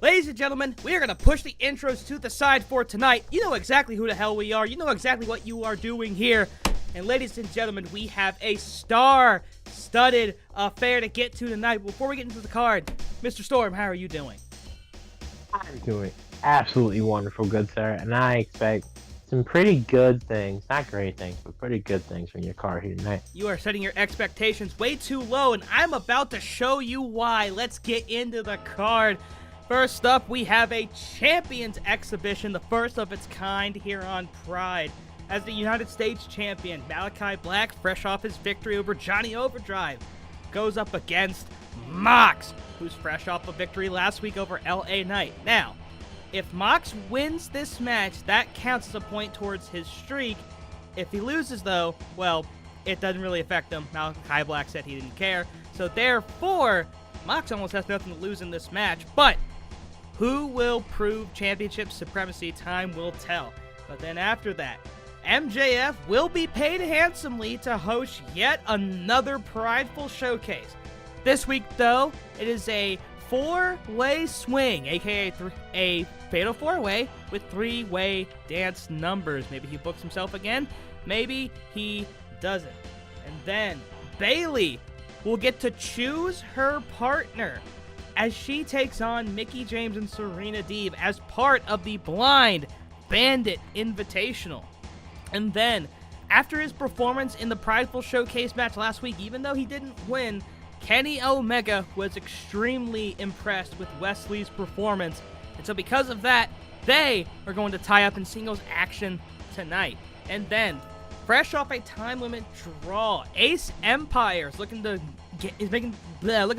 Ladies and gentlemen, we are going to push the intros to the side for tonight. You know exactly who the hell we are. You know exactly what you are doing here. And ladies and gentlemen, we have a star-studded affair to get to tonight. Before we get into the card, Mr. Storm, how are you doing? I'm doing absolutely wonderful, good sir. And I expect some pretty good things. Not great things, but pretty good things from your card here tonight. You are setting your expectations way too low, and I'm about to show you why. Let's get into the card. First up, we have a Champions exhibition, the first of its kind here on Pride. As the United States Champion, Malachi Black, fresh off his victory over Johnny Overdrive, goes up against Mox, who's fresh off a victory last week over LA Knight. Now, if Mox wins this match, that counts as a point towards his streak. If he loses, though, well, it doesn't really affect him. Malachi Black said he didn't care. So therefore, Mox almost has nothing to lose in this match. But who will prove championship supremacy? Time will tell. But then after that, MJF will be paid handsomely to host yet another prideful showcase. This week, though, it is a four-way swing, aka a fatal four-way with three-way dance numbers. Maybe he books himself again, maybe he doesn't. And then Bayley will get to choose her partner as she takes on Mickie James and Serena Deeb as part of the Blind Bandit Invitational. And then, after his performance in the Prideful Showcase match last week, even though he didn't win, Kenny Omega was extremely impressed with Wesley's performance. And so because of that, they are going to tie up in singles action tonight. And then, fresh off a time limit draw, Ace Empire is looking to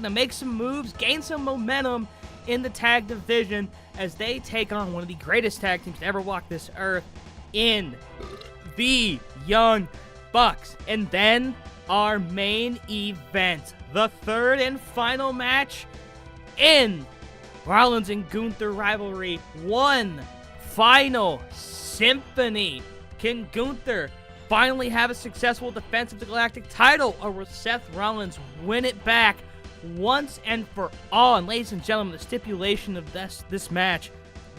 make some moves, gain some momentum in the tag division as they take on one of the greatest tag teams to ever walk this earth in the Young Bucks. And then our main event, the third and final match in Rollins and Gunther rivalry, one final symphony. Can Gunther finally have a successful defense of the Galactic title, or will Seth Rollins win it back once and for all? And ladies and gentlemen, the stipulation of this match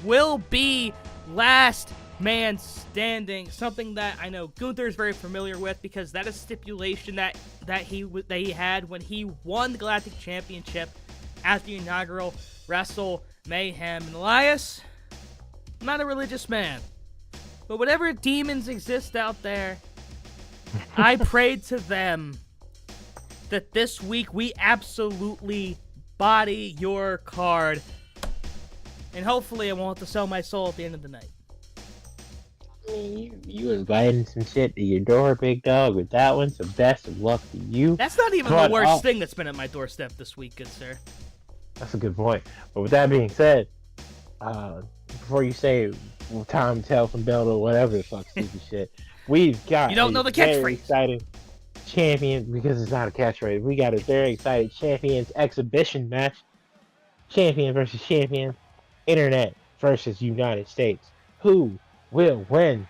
will be last man standing, something that I know Gunther is very familiar with because that is stipulation that he had when he won the Galactic Championship at the inaugural Wrestle Mayhem. And Elias, I'm not a religious man, but whatever demons exist out there, I prayed to them that this week we absolutely body your card, and hopefully I won't have to sell my soul at the end of the night. You inviting some shit to your door, big dog, with that one, so best of luck to you. That's not even the worst thing that's been at my doorstep this week, good sir. That's a good point. But with that being said, before you say Tom Tell from Bell or whatever the fuck stupid shit, we've got you don't know the catchphrase. Very exciting champion, because it's not a catchphrase. We got a very exciting Champions exhibition match. Champion versus champion. Internet versus United States. Who will win?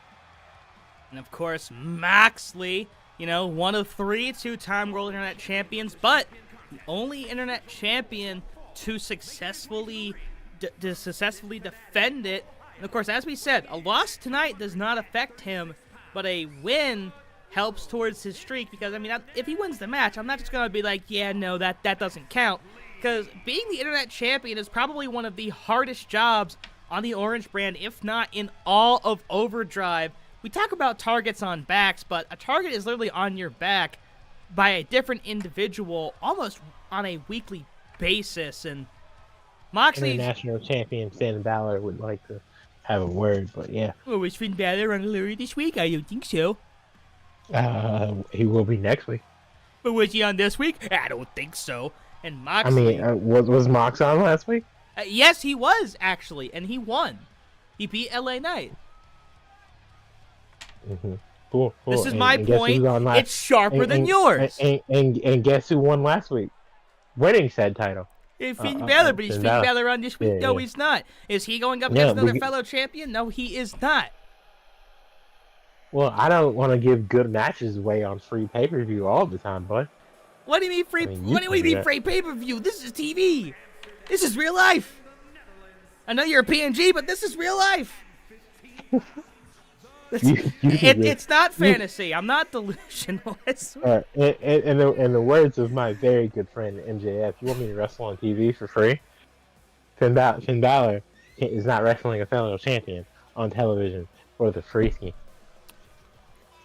And of course, Moxley, one of three two-time World Internet Champions, but the only Internet Champion to successfully defend it. And of course, as we said, a loss tonight does not affect him, but a win helps towards his streak, because, if he wins the match, I'm not just going to be like, yeah, no, that doesn't count, because being the Internet Champion is probably one of the hardest jobs on the Orange brand, if not in all of Overdrive. We talk about targets on backs, but a target is literally on your back by a different individual almost on a weekly basis. And Moxley, International Champion Finn Balor would like to have a word, but yeah. Oh, was Finn Balor on Allure this week? I don't think so. He will be next week. But was he on this week? I don't think so. And Moxley, was Mox on last week? Yes, he was, actually, and he won. He beat LA Knight. Mm-hmm. Cool. This is my point. It's sharper than yours. And guess who won last week? Winning said title. Finn Balor, but he's Finn Balor on this week? Yeah, no, he's not. Is he going up against another fellow champion? No, he is not. Well, I don't want to give good matches away on free pay-per-view all the time, bud. What do you mean free? What do you mean free pay-per-view? This is TV. This is real life. I know you're a PNG, but this is real life. It's not fantasy. I'm not delusional. I swear. In the words of my very good friend MJF, you want me to wrestle on TV for free? Finn Balor is not wrestling a fellow champion on television for the free fee.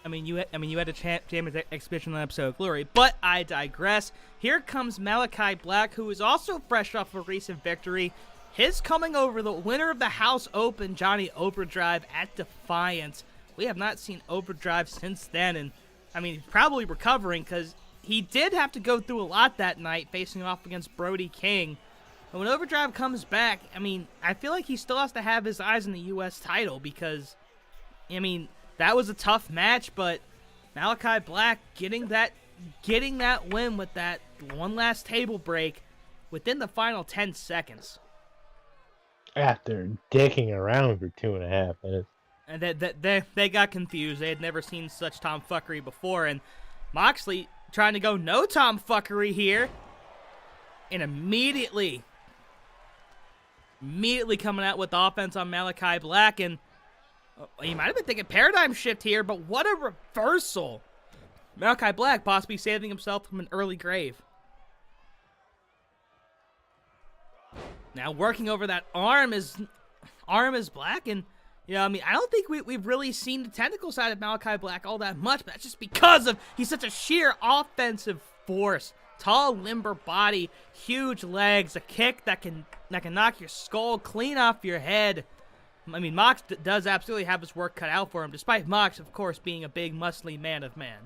I mean, you had a Champions Exhibition on episode of Glory, but I digress. Here comes Malachi Black, who is also fresh off a recent victory. His coming over the winner of the House Open, Johnny Overdrive, at Defiance. We have not seen Overdrive since then, and I mean, he's probably recovering because he did have to go through a lot that night facing off against Brody King. But when Overdrive comes back, I mean, I feel like he still has to have his eyes on the U.S. title because, I mean, that was a tough match, but Malachi Black getting that win with that one last table break within the final 10 seconds. After dicking around for 2.5 minutes. And they got confused. They had never seen such tomfuckery before, and Moxley trying to go no tomfuckery here, and immediately coming out with offense on Malachi Black, and he might have been thinking paradigm shift here, but what a reversal. Malachi Black possibly saving himself from an early grave. Now working over that arm is Black, and you know, I mean, I don't think we've really seen the technical side of Malachi Black all that much, but that's just because of he's such a sheer offensive force. Tall, limber body, huge legs, a kick that can knock your skull clean off your head. I mean, Mox does absolutely have his work cut out for him, despite Mox, of course, being a big, muscly man of man.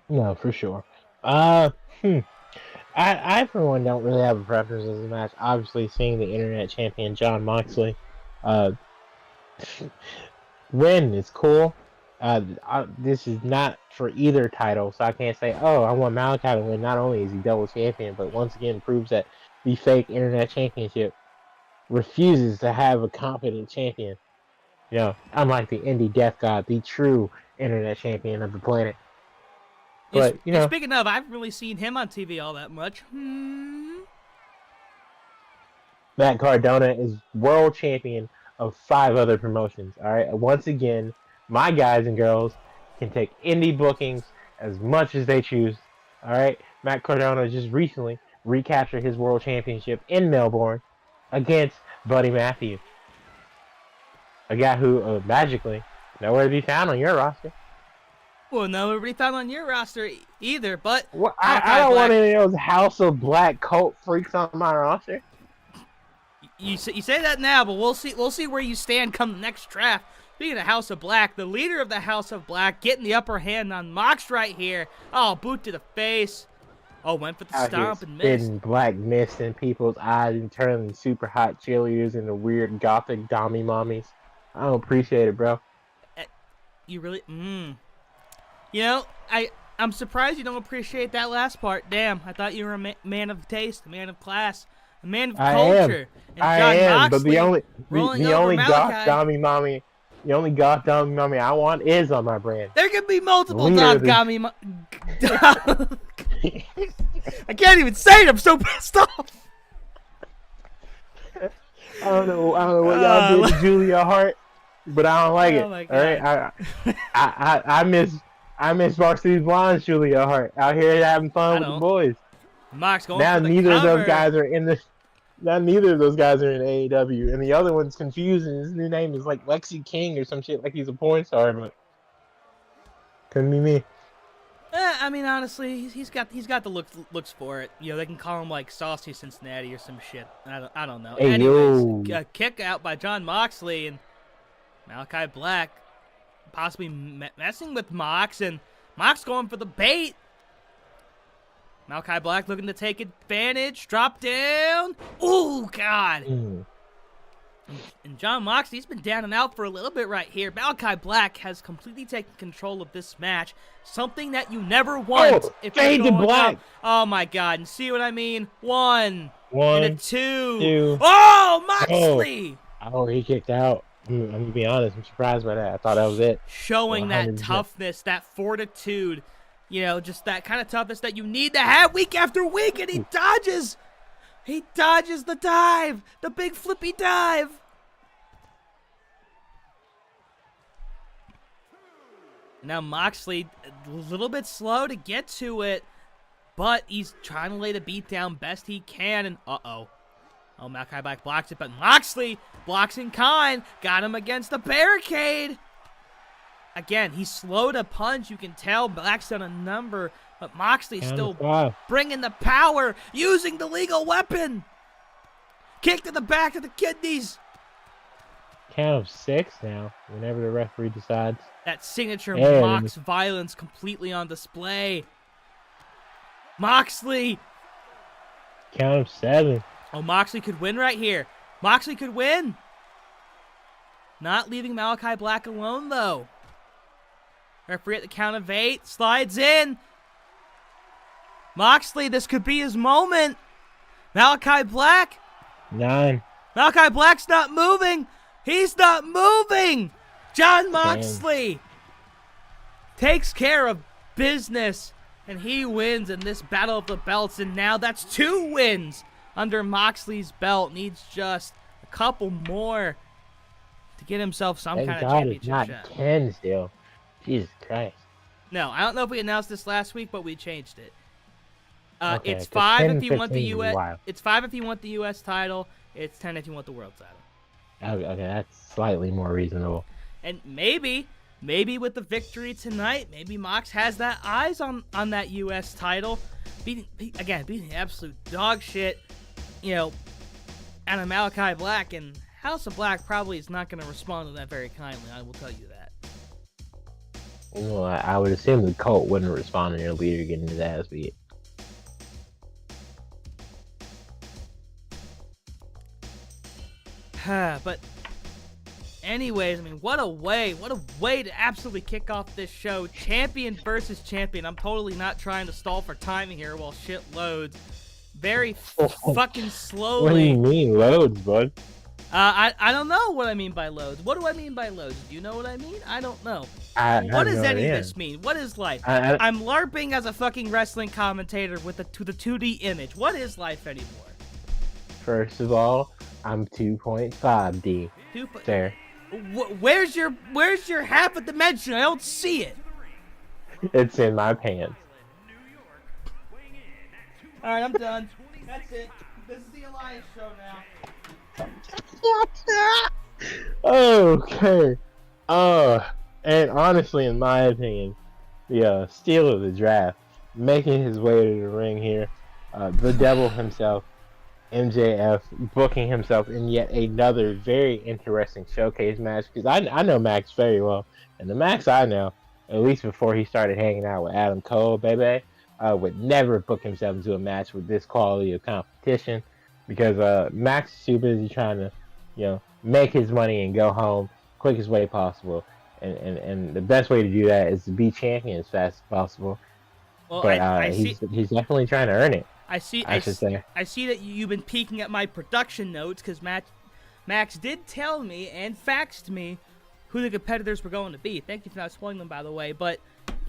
No, for sure. I for one don't really have a preference as a match. Obviously, seeing the internet champion Jon Moxley win is cool. This is not for either title, so I can't say, oh, I want Malachi to win. Not only is he double champion, but once again proves that the fake internet championship refuses to have a competent champion. You know, unlike the indie death god, the true internet champion of the planet. But, you know, speaking of, I haven't really seen him on TV all that much. Matt Cardona is world champion of 5 other promotions. All right. Once again, my guys and girls can take indie bookings as much as they choose. All right. Matt Cardona just recently recaptured his world championship in Melbourne against Buddy Matthews, a guy who magically nowhere to be found on your roster. Well, no, nobody found on your roster either, but... Well, I don't want any of those House of Black cult freaks on my roster. You say that now, but we'll see where you stand come the next draft. Speaking of House of Black, the leader of the House of Black getting the upper hand on Mox right here. Oh, boot to the face. Oh, went for the stomp and missed. Spitting black mist in people's eyes and turning super hot cheerleaders into weird gothic dommy mommies. I don't appreciate it, bro. You really... You know, I'm surprised you don't appreciate that last part. Damn, I thought you were a man of taste, a man of class, a man of culture. I am, but the only goth dommy mommy I want is on my brand. There could be multiple dommy I can't even say it. I'm so pissed off. I don't know what y'all did to Julia Hart, but I don't like it. My God. All right, I miss Varsity Blonde's Julia Hart out here having fun with the boys. Mox going now for the neither cover. of those guys are in the. Now neither of those guys are in AEW, and the other one's confused, and his new name is like Lexi King or some shit, like he's a porn star, but couldn't be me. I mean, honestly, he's got the looks for it. You know, they can call him like Saucy Cincinnati or some shit. I don't know. Hey, anyways, a kick out by Jon Moxley and Malachi Black. Possibly messing with Mox, and Mox going for the bait. Malachi Black looking to take advantage. Drop down. Oh, God. And Jon Moxley, he's been down and out for a little bit right here. Malachi Black has completely taken control of this match. Something that you never want. If fade to black. Oh, my God. And see what I mean? One. And a two. Two. Oh, Moxley. Oh, he kicked out. I'm going to be honest. I'm surprised by that. I thought that was it. Showing that toughness, that fortitude, you know, just that kind of toughness that you need to have week after week, and he dodges. He dodges the dive. The big flippy dive. Now Moxley, a little bit slow to get to it, but he's trying to lay the beat down best he can, and uh-oh. Oh, Malachi Black blocks it, but Moxley blocks in kind, got him against the barricade. Again, he's slow to punch, you can tell Black's done a number, but Moxley's still bringing the power, using the legal weapon. Kick to the back of the kidneys. Count of 6 now, whenever the referee decides. That signature Mox violence completely on display. Moxley. Count of 7. Oh, Moxley could win right here. Moxley could win. Not leaving Malachi Black alone, though. Referee at the count of 8. Slides in. Moxley, this could be his moment. Malachi Black. 9. Malachi Black's not moving. He's not moving. Jon Moxley takes care of business, and he wins in this Battle of the Belts, and now that's 2 wins under Moxley's belt. Needs just a couple more to get himself some kind of championship shot. It's not 10 still. Jesus Christ. No, I don't know if we announced this last week, but we changed it. Okay, it's 5 10, if you want the 15 US. It's 5 if you want the US title. It's 10 if you want the world title. Okay, that's slightly more reasonable. And maybe with the victory tonight, maybe Mox has that eyes on that U.S. title. Beating the absolute dog shit, out of Malachi Black. And House of Black probably is not going to respond to that very kindly, I will tell you that. Well, I would assume the cult wouldn't respond to their leader getting his ass beat. But anyways, I mean, what a way to absolutely kick off this show. Champion versus champion. I'm totally not trying to stall for timing here while shit loads. Very fucking slowly. What do you mean loads, bud? I don't know what I mean by loads. What do I mean by loads? Do you know what I mean? I don't know. What does any of this mean? What is life? I'm LARPing as a fucking wrestling commentator with the 2D image. What is life anymore? First of all, I'm 2.5D. There. Where's your half a dimension? I don't see it. It's in my pants. Alright, I'm done. That's it. This is the Alliance show now. Okay. And honestly, in my opinion, the steal of the draft, making his way to the ring here, the devil himself, MJF, booking himself in yet another very interesting showcase match, because I know Max very well, and the Max I know, at least before he started hanging out with Adam Cole, baby, would never book himself into a match with this quality of competition, because Max is too busy trying to, make his money and go home quickest way possible, and the best way to do that is to be champion as fast as possible. Well, but he's definitely trying to earn it. I see that you've been peeking at my production notes, because Max did tell me and faxed me who the competitors were going to be. Thank you for not spoiling them, by the way. But,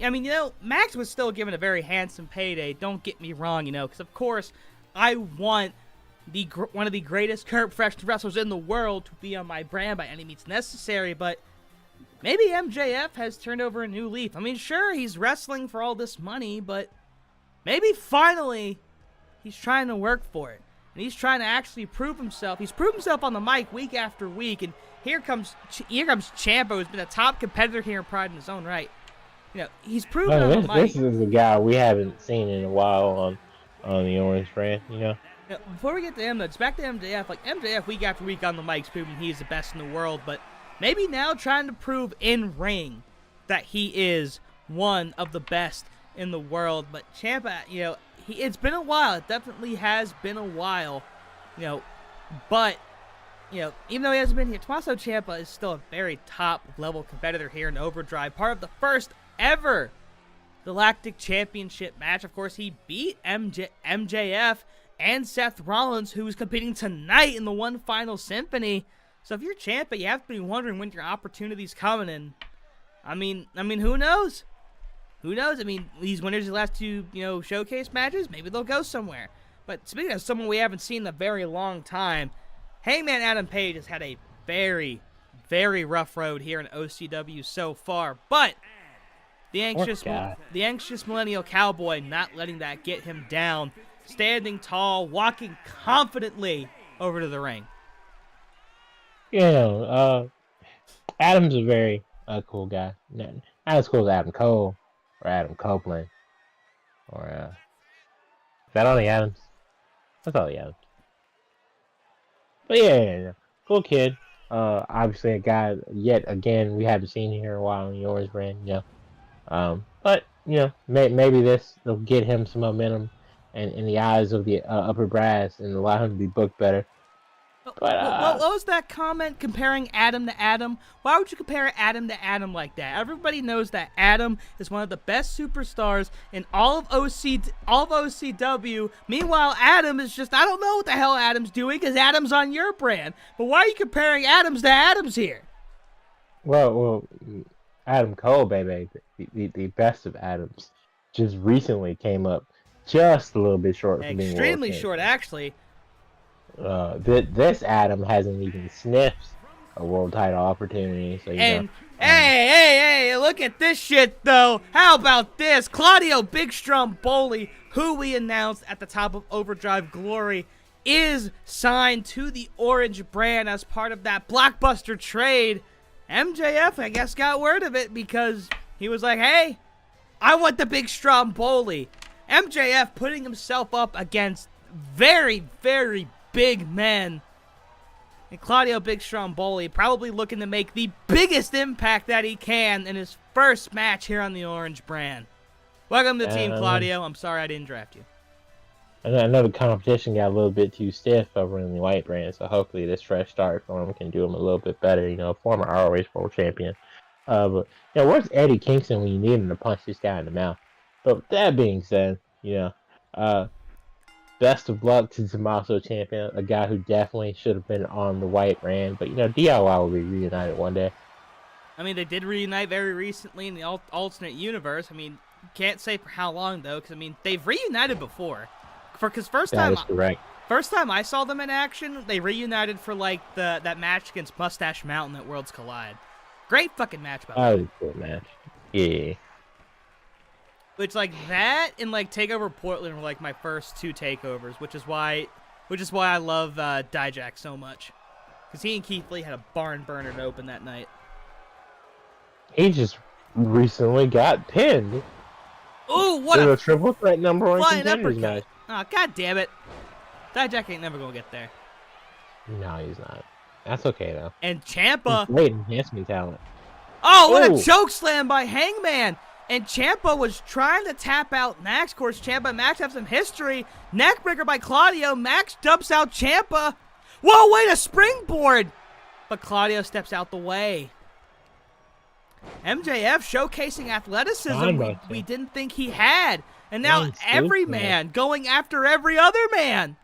I mean, Max was still given a very handsome payday. Don't get me wrong, because, of course, I want one of the greatest current professional wrestlers in the world to be on my brand by any means necessary. But maybe MJF has turned over a new leaf. I mean, sure, he's wrestling for all this money, but maybe finally he's trying to work for it, and he's trying to actually prove himself. He's proved himself on the mic week after week, and here comes Ciampa, who's been a top competitor here in Pride in his own right. He's proven on the mic. This is a guy we haven't seen in a while on the Orange brand, Before we get to him, though, it's back to MJF. Like, MJF week after week on the mic's proving he's the best in the world, but maybe now trying to prove in ring that he is one of the best in the world. But Ciampa, it's been a while. It definitely has been a while, but, even though he hasn't been here, Tommaso Ciampa is still a very top-level competitor here in Overdrive, part of the first ever Galactic Championship match. Of course, he beat MJF and Seth Rollins, who's competing tonight in the one final Symphony. So if you're Ciampa, you have to be wondering when your opportunity's coming, and I mean, who knows? Who knows? I mean, these winners of the last 2, showcase matches, maybe they'll go somewhere. But speaking of someone we haven't seen in a very long time, Hangman Adam Page has had a very, very rough road here in OCW so far. But the anxious millennial cowboy not letting that get him down, standing tall, walking confidently over to the ring. Adam's a very cool guy. Not as cool as Adam Cole or Adam Copeland. Or, is that all the Adams? That's all the Adams. But yeah. Cool kid. Obviously a guy, yet again, we haven't seen here in a while in the Orange brand, but, maybe this will get him some momentum in the eyes of the upper brass and allow him to be booked better. But, what was that comment comparing Adam to Adam? Why would you compare Adam to Adam like that? Everybody knows that Adam is one of the best superstars in all of OCW. Meanwhile, Adam is just, I don't know what the hell Adam's doing because Adam's on your brand. But why are you comparing Adams to Adams here? Well, Adam Cole, baby, the best of Adams, just recently came up just a little bit short from being extremely short, actually. This Adam hasn't even sniffed a world title opportunity. So hey, look at this shit though. How about this? Claudio Big Stromboli, who we announced at the top of Overdrive Glory, is signed to the Orange brand as part of that blockbuster trade. MJF, I guess, got word of it because he was like, hey, I want the Big Stromboli. MJF putting himself up against very, very big men. And Claudio Big Stromboli probably looking to make the biggest impact that he can in his first match here on the Orange brand. Welcome to the team, Claudio. I'm sorry I didn't draft you. I know the competition got a little bit too stiff over in the white brand, so hopefully this fresh start for him can do him a little bit better. Former ROH World Champion. But where's Eddie Kingston when you need him to punch this guy in the mouth? But with that being said, best of luck to Tommaso Ciampa, a guy who definitely should have been on the white brand. But, DIY will be reunited one day. I mean, they did reunite very recently in the alternate universe. I mean, can't say for how long, though, because, they've reunited before. Because first time I saw them in action, they reunited for, that match against Mustache Mountain at Worlds Collide. Great fucking match, by the way. That was a good match. Yeah. Which, that and, TakeOver Portland were, my first two takeovers, which is why I love Dijak so much. Because he and Keith Lee had a barn burner to open that night. He just recently got pinned. Ooh, what a triple threat number one contenders match. Oh, god damn it. Dijak ain't never gonna get there. No, he's not. That's okay, though. And Ciampa. Great enhancement talent. Oh, what a choke slam by Hangman. And Ciampa was trying to tap out Max. Of course, Ciampa and Max have some history. Neckbreaker by Claudio. Max dumps out Ciampa. Whoa, wait, a springboard. But Claudio steps out the way. MJF showcasing athleticism we didn't think he had. And now every man going after every other man.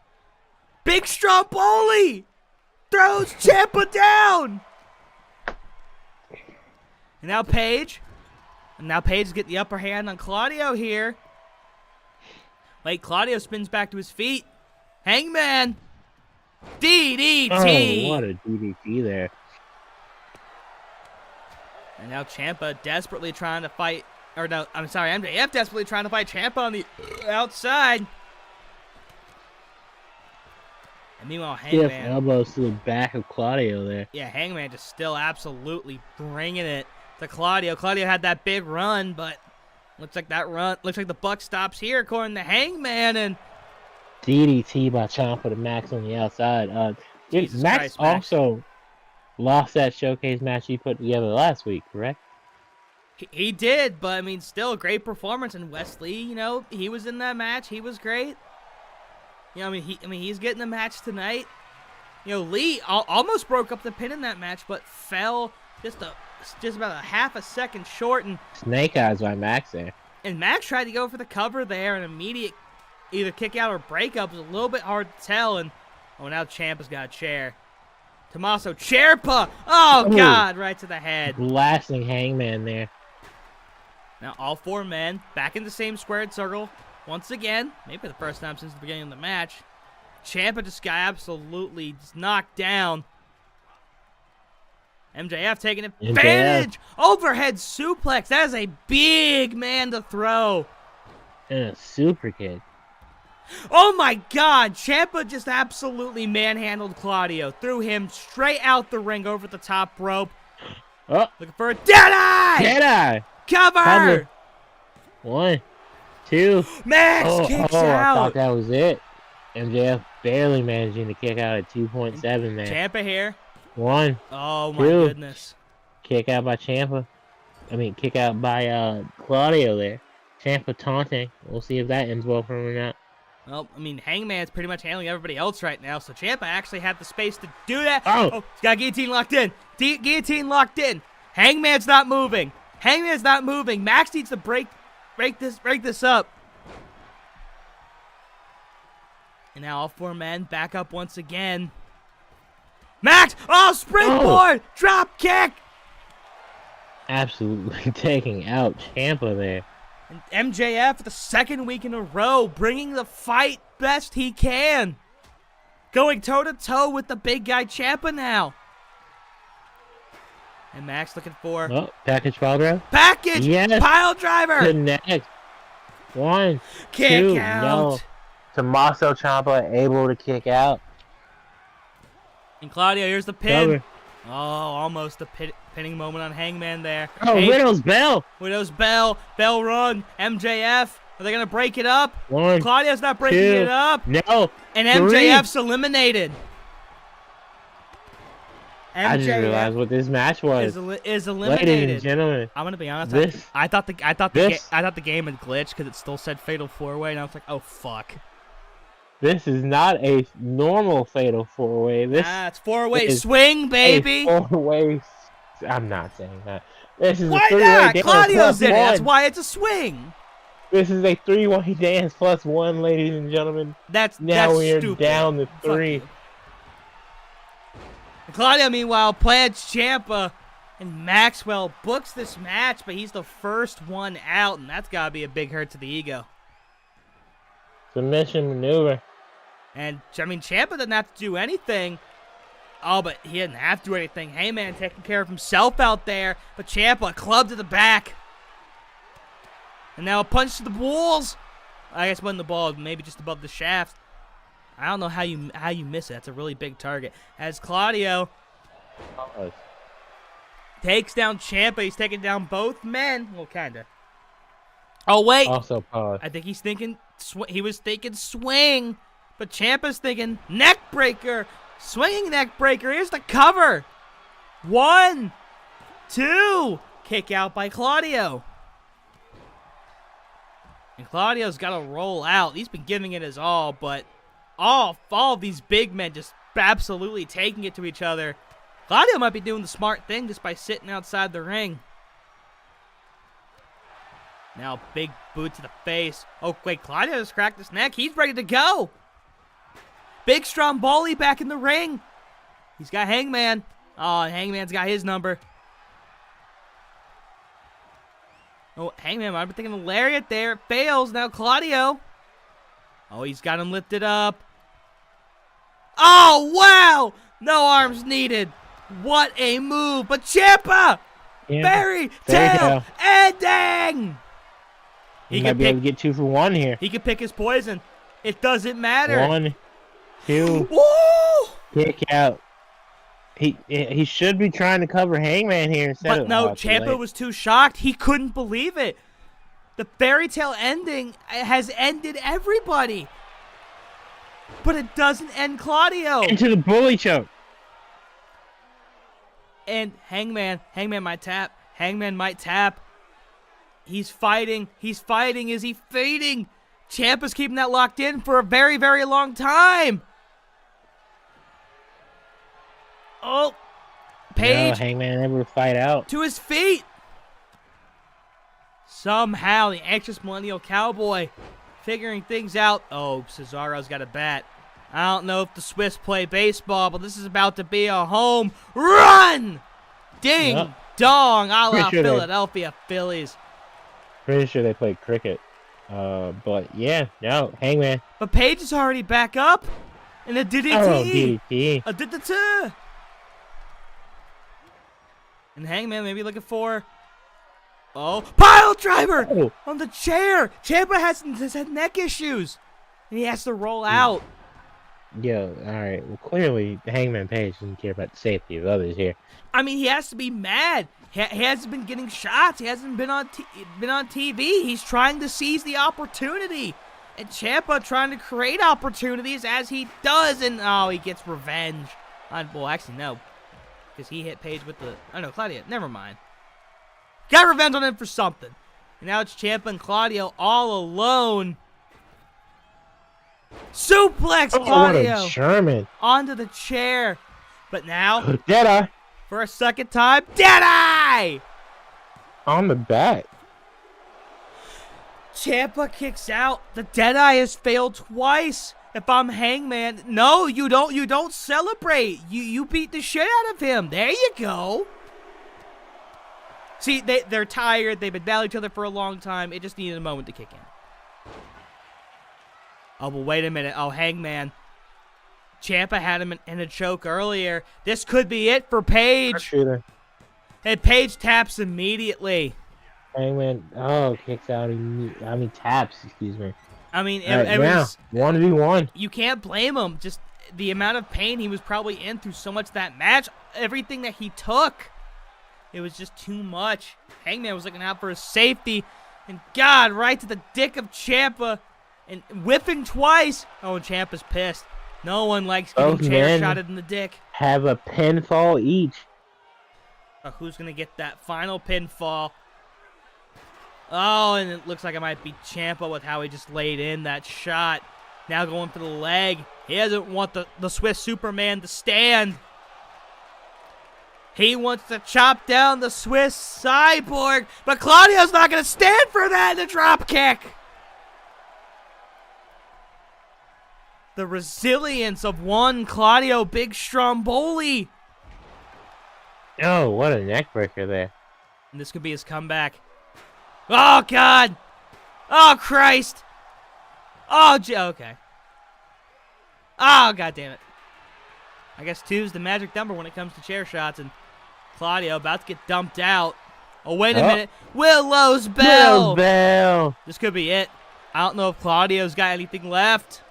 Big Stromboli throws Ciampa down. And now Paige. And now Paige get the upper hand on Claudio here. Wait, Claudio spins back to his feet. Hangman. DDT. Oh, what a DDT there. And now Ciampa desperately trying to fight. Or no, I'm sorry, MJF desperately trying to fight Ciampa on the outside. And meanwhile, Hangman. Elbows to the back of Claudio there. Yeah, Hangman just still absolutely bringing it to Claudio. Claudio had that big run, but looks like the buck stops here according to Hangman. And DDT by Ciampa to Max on the outside. Max also lost that showcase match he put together last week, correct? He did, but still a great performance. And Wesley, he was in that match. He was great. He's getting the match tonight. Lee almost broke up the pin in that match, but fell just about a half a second short. And Snake Eyes by Max there. And Max tried to go for the cover there, an immediate either kick out or breakup. It was a little bit hard to tell. And now Ciampa's got a chair. Tommaso Ciampa. Oh, God, right to the head. Blasting Hangman there. Now all four men back in the same squared circle. once again, maybe the first time since the beginning of the match. Ciampa just got absolutely knocked down. MJF taking advantage. Overhead suplex. That is a big man to throw. And a super kick. Oh my God. Ciampa just absolutely manhandled Claudio. Threw him straight out the ring over the top rope. Oh. Looking for a Deadeye. Deadeye. Cover. 1, 2. Max kicks I out. thought that was it. MJF barely managing to kick out at 2.7 there. Ciampa here. 1. Oh my 2. goodness. Kick out by Ciampa. Kick out by Claudio there. Ciampa taunting. We'll see if that ends well for him or not. Well, Hangman's pretty much handling everybody else right now, so Ciampa actually had the space to do that. Oh, He's got guillotine locked in. Guillotine locked in. Hangman's not moving. Hangman's not moving. Max needs to break this up. And now all 4 men back up once again. Max! Oh, springboard! Drop kick! Absolutely taking out Ciampa there. And MJF for the 2nd week in a row, bringing the fight best he can. Going toe-to-toe with the big guy Ciampa now. And Max looking for... Oh, package pile driver? Package! Yes! Pile driver! Connect. 1, Kick 2. out. No. Tommaso Ciampa able to kick out. And Claudio, here's the pin. Cover. Oh, almost a pinning moment on Hangman there. Oh, Widow's Bell. Widow's Bell. Bell rung. MJF. Are they going to break it up? 1, Claudio's not breaking 2. it up. No. And 3. MJF's eliminated. I just realized what this match was. Is eliminated. Ladies and gentlemen, I'm gonna be honest. this- I thought the game had glitched because it still said Fatal 4-Way, and I was like, oh fuck. this is not a normal Fatal 4-Way. This It's 4-way is swing, baby. a 4-way. I'm not saying that. This is Why a 3-way not? dance Claudio's in it. That's +1. why it's a swing. This is a 3-way dance +1, ladies and gentlemen. That's We're stupid. down to Fuck 3. you. Claudio, meanwhile, plans Ciampa, and Maxwell books this match, but he's the first one out, and that's got to be a big hurt to the ego. Submission maneuver. And, Ciampa didn't have to do anything. Oh, but he didn't have to do anything. Heyman taking care of himself out there, but Ciampa, club to the back. And now a punch to the balls. I guess wasn't the ball, maybe just above the shaft. I don't know how you miss it. That's a really big target. As Claudio takes down Ciampa, he's taking down both men. Well, kinda. Oh wait. Also pause. I think he's thinking. He was thinking swing, but Ciampa's thinking neck breaker. Swinging neck breaker. Here's the cover. 1, 2. Kick out by Claudio. And Claudio's got to roll out. He's been giving it his all, but all of these big men just absolutely taking it to each other. Claudio might be doing the smart thing just by sitting outside the ring. Now big boot to the face. Oh, wait, Claudio just cracked his neck. He's ready to go. Big Stromboli back in the ring. He's got Hangman. Oh, and Hangman's got his number. Oh, Hangman might be thinking of lariat there. It fails. Now Claudio. Oh, he's got him lifted up. Oh, wow! No arms needed. What a move. But Ciampa! Fairy tail ending! He might be able to get 2 for 1 here. He could pick his poison. It doesn't matter. 1, 2. Woo! Kick out. He should be trying to cover Hangman here instead of... But no, Ciampa was too shocked. He couldn't believe it. The fairy tale ending has ended everybody. But it doesn't end Claudio. Into the bully choke. And Hangman might tap. Hangman might tap. He's fighting. He's fighting. Is he fading? Ciampa's keeping that locked in for a very, very long time. Oh, Page. No, Hangman able to fight out. To his feet. Somehow, the anxious millennial cowboy figuring things out. Oh, Cesaro's got a bat. I don't know if the Swiss play baseball, but this is about to be a home run. Ding, dong, a la Philadelphia Phillies. Pretty sure they played cricket. But yeah, no, Hangman. But Paige is already back up. And a DDT. Oh, DDT. A DDT. And Hangman maybe looking for... Oh, pile driver on the chair. Ciampa has had neck issues. And he has to roll out. Yo, alright. Well, clearly, Hangman Page doesn't care about the safety of others here. I mean, he has to be mad. He hasn't been getting shots. He hasn't been on TV. He's trying to seize the opportunity. And Ciampa trying to create opportunities as he does. And, oh, he gets revenge. Well, actually, no. Because he hit Paige with the... Oh, no, Claudio. Never mind. Got revenge on him for something. And now it's Ciampa and Claudio all alone. Suplex Claudio. What a German. Onto the chair. But now... Deadeye. For a second time. Deadeye! On the back. Ciampa kicks out. The Deadeye has failed twice. If I'm Hangman, no, you don't celebrate. You beat the shit out of him. There you go. See, they're tired. They've been battling each other for a long time. It just needed a moment to kick in. Oh, but wait a minute. Oh, Hangman. Ciampa had him in a choke earlier. This could be it for Paige. And Paige taps immediately. Hangman, kicks out. Taps, excuse me. I mean, it was 1v1. You can't blame him. Just the amount of pain he was probably in through so much of that match. Everything that he took. It was just too much. Hangman was looking out for his safety. And God, right to the dick of Ciampa. And whiffing twice. Oh, and Ciampa's pissed. No one likes getting chair-shotted in the dick. Have a pinfall each. Who's going to get that final pinfall? Oh, and it looks like it might be Ciampa with how he just laid in that shot. Now going for the leg. He doesn't want the Swiss Superman to stand. He wants to chop down the Swiss Cyborg, but Claudio's not going to stand for that in a drop kick. The resilience of one Claudio Big Stromboli. Oh, what a neckbreaker there. And this could be his comeback. Oh, God. Oh, Christ. Oh, okay. Oh, God damn it. I guess 2's the magic number when it comes to chair shots, and Claudio about to get dumped out. Oh, wait a minute. Willow's Bell. Willow's Bell. This could be it. I don't know if Claudio's got anything left.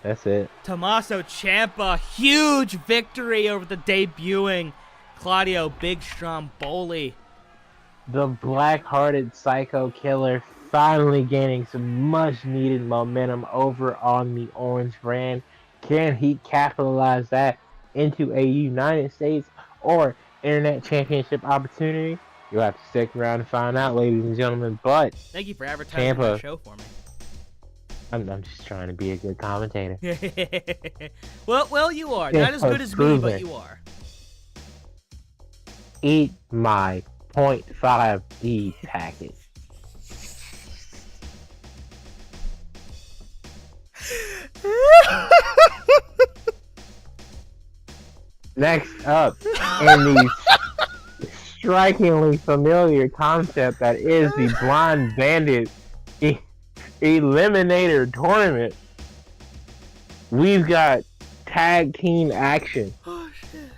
That's it. Tommaso Ciampa, huge victory over the debuting Claudio Big Stromboli. The black-hearted psycho killer finally gaining some much-needed momentum over on the Orange brand. Can he capitalize that into a United States or Internet Championship opportunity? You'll have to stick around and find out, ladies and gentlemen. But thank you for advertising the show for me. I'm just trying to be a good commentator. well, you are. Not as good as me, but you are. Eat my 0.5D packet. Next up, in the strikingly familiar concept that is the Blind Bandit Eliminator Tournament, we've got tag team action. Oh, shit.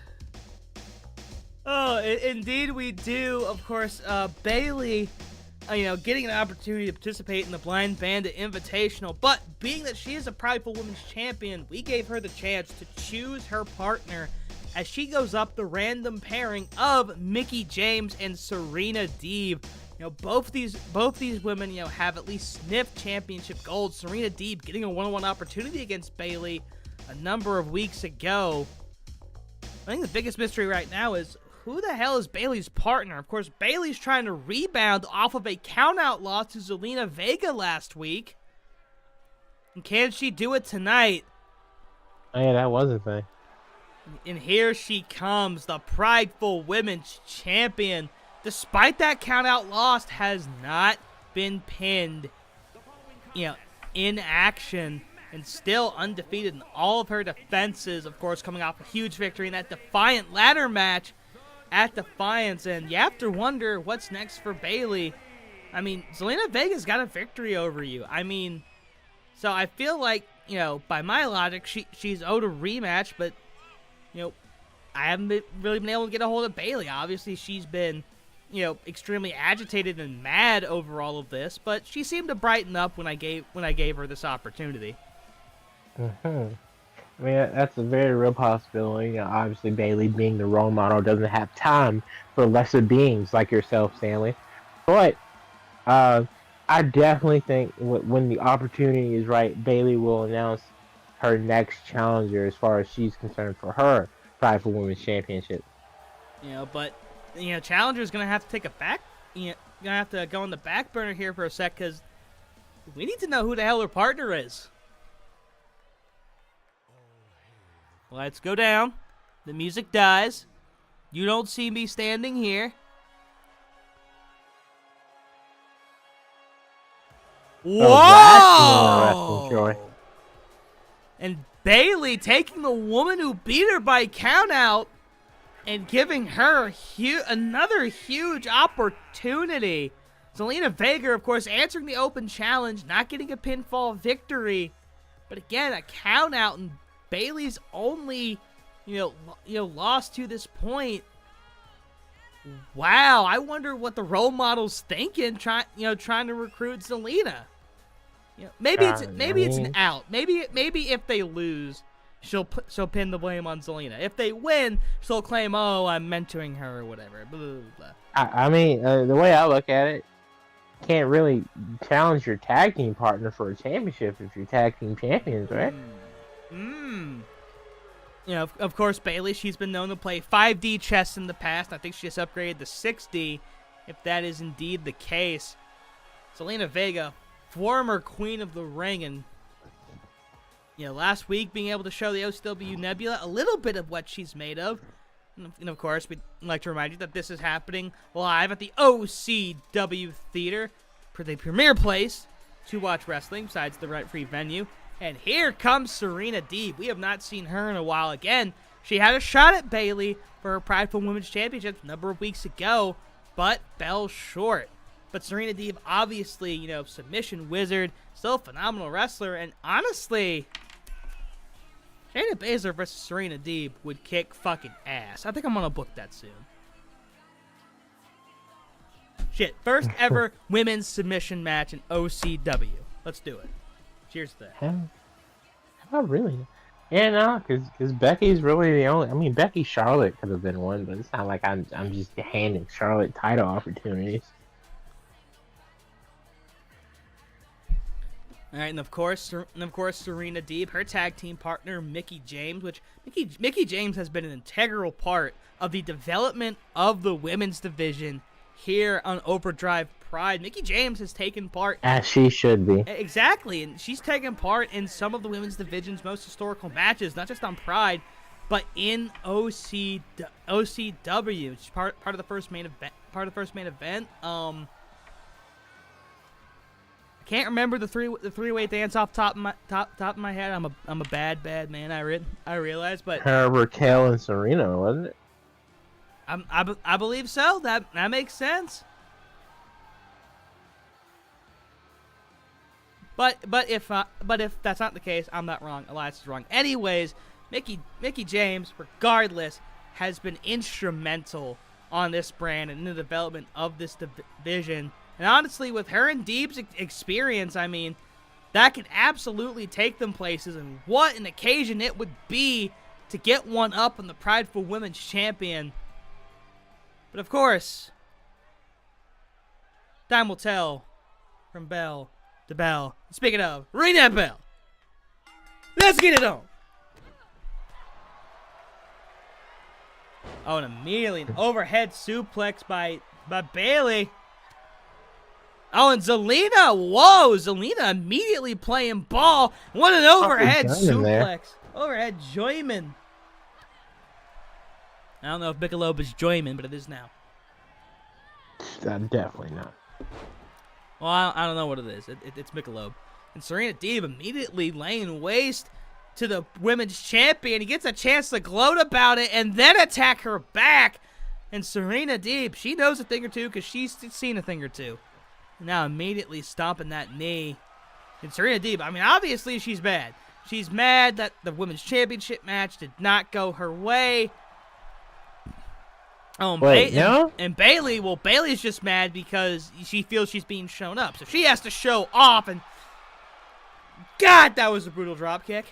Oh, indeed we do. Of course, Bayley, getting an opportunity to participate in the Blind Bandit Invitational, but being that she is a prideful women's champion, we gave her the chance to choose her partner as she goes up the random pairing of Mickie James and Serena Deeb. Both these women, have at least sniffed championship gold. Serena Deeb getting a one-on-one opportunity against Bayley a number of weeks ago. I think the biggest mystery right now is who the hell is Bayley's partner? Of course, Bayley's trying to rebound off of a count-out loss to Zelina Vega last week. And can she do it tonight? Oh, yeah, that was a thing. And here she comes, the prideful women's champion. Despite that count-out loss, has not been pinned, in action, and still undefeated in all of her defenses. Of course, coming off a huge victory in that Defiant ladder match at Defiance. And you have to wonder what's next for Bayley. I mean, Zelina Vega's got a victory over you. I mean, so I feel like, you know, by my logic, she's owed a rematch, but, you know, I haven't really been able to get a hold of Bayley. Obviously, she's been, you know, extremely agitated and mad over all of this, but she seemed to brighten up when I gave her this opportunity. I mean, that's a very real possibility. You know, obviously, Bayley, being the role model, doesn't have time for lesser beings like yourself, Stanley. But I definitely think when the opportunity is right, Bayley will announce her next challenger as far as she's concerned for her Pride for Women's Championship. You know, but, you know, challenger's going to have to take a back, you know, going to have to go on the back burner here for a sec, because we need to know who the hell her partner is. Lights go down. The music dies. You don't see me standing here. Whoa! That's and Bayley taking the woman who beat her by countout and giving her another huge opportunity. Zelina Vega, of course, answering the open challenge, not getting a pinfall victory, but again, a countout, and Bayley's only, you know, loss to this point. Wow, I wonder what the role model's thinking, trying to recruit Zelina. You know, maybe it's an out. Maybe if they lose, she'll pin the blame on Zelina. If they win, she'll claim, "Oh, I'm mentoring her" or whatever. Blah, blah, blah. I mean, the way I look at it, can't really challenge your tag team partner for a championship if you're tag team champions, right? You know, of course, Bayley, she's been known to play 5D chess in the past. I think she just upgraded to 6D, if that is indeed the case. Zelina Vega, former Queen of the Ring, and, you know, last week being able to show the OCW Nebula a little bit of what she's made of. And of course, we'd like to remind you that this is happening live at the OCW Theater, for the premier place to watch wrestling besides the rent-free venue. And here comes Serena Deeb. We have not seen her in a while. Again, she had a shot at Bayley for her Prideful Women's Championship a number of weeks ago, but fell short. But Serena Deeb, obviously, you know, submission wizard, still a phenomenal wrestler, and honestly, Shayna Baszler versus Serena Deeb would kick fucking ass. I think I'm gonna book that soon. Shit, first ever women's submission match in OCW. Let's do it. Cheers to that. Not really. Yeah, no, because Becky's really the only. I mean, Becky Charlotte could have been one, but it's not like I'm just handing Charlotte title opportunities. All right, and of course, Serena Deeb, her tag team partner Mickie James, which Mickie James has been an integral part of the development of the women's division here on Overdrive Pride. Mickie James has taken part, as she should be. Exactly, and she's taken part in some of the women's division's most historical matches, not just on Pride, but in OCW. She's part of the first main event. I can't remember the three-way dance off top of my head. I'm a bad man. I realize, but Raquel and Serena, wasn't it? I believe so. That makes sense. But if that's not the case, I'm not wrong. Elias is wrong. Anyways, Mickie James, regardless, has been instrumental on this brand and in the development of this division. And honestly, with her and Deeb's experience, I mean, that could absolutely take them places. And what an occasion it would be to get one up on the Prideful Women's Champion. But of course, time will tell from bell to bell. Speaking of, ring that bell. Let's get it on. Oh, and immediately an overhead suplex by Bayley. Oh, and Zelina. Whoa, Zelina immediately playing ball. What an overhead suplex. Overhead Joyman. I don't know if Michelob is Joyman, but it is now. Definitely not. Well, I don't know what it is. It's Michelob. And Serena Deeb immediately laying waste to the women's champion. He gets a chance to gloat about it and then attack her back. And Serena Deeb, she knows a thing or two because she's seen a thing or two. Now immediately stomping that knee. And Serena Deeb, I mean, obviously she's mad. She's mad that the Women's Championship match did not go her way. Oh, no? And Bayley, well, Bayley's just mad because she feels she's being shown up. So she has to show off, and God, that was a brutal drop kick.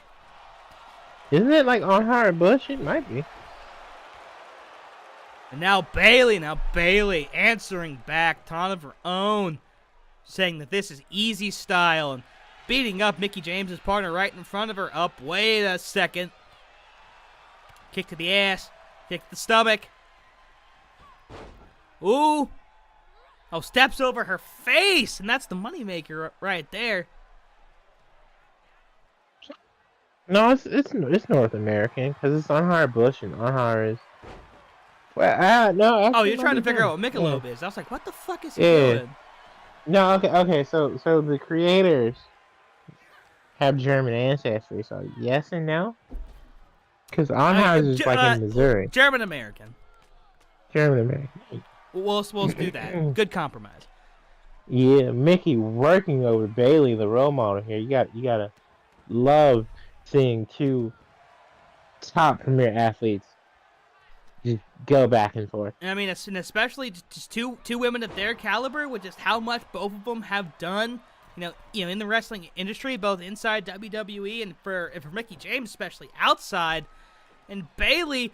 Isn't it like on Hard Bush? It might be. And now Bayley answering back, ton of her own, saying that this is easy style, and beating up Mickie James' partner right in front of her. Up, wait a second. Kick to the ass, kick to the stomach. Ooh. Oh, steps over her face, and that's the moneymaker right there. No, it's North American because it's on Hard Bush and on Hard is. Well, no. Oh, you're trying to figure out what Michelob is. I was like, what the fuck is he doing? No, okay. So the creators have German ancestry. So yes and no. Because Anheuser is like in Missouri. German American. German American. We'll do that. Good compromise. Yeah, Mickie working over Bayley, the role model here. You gotta love seeing two top premier athletes just go back and forth. And I mean, and especially just two women of their caliber, with just how much both of them have done. You know, in the wrestling industry, both inside WWE and for Mickie James, especially outside. And Bayley,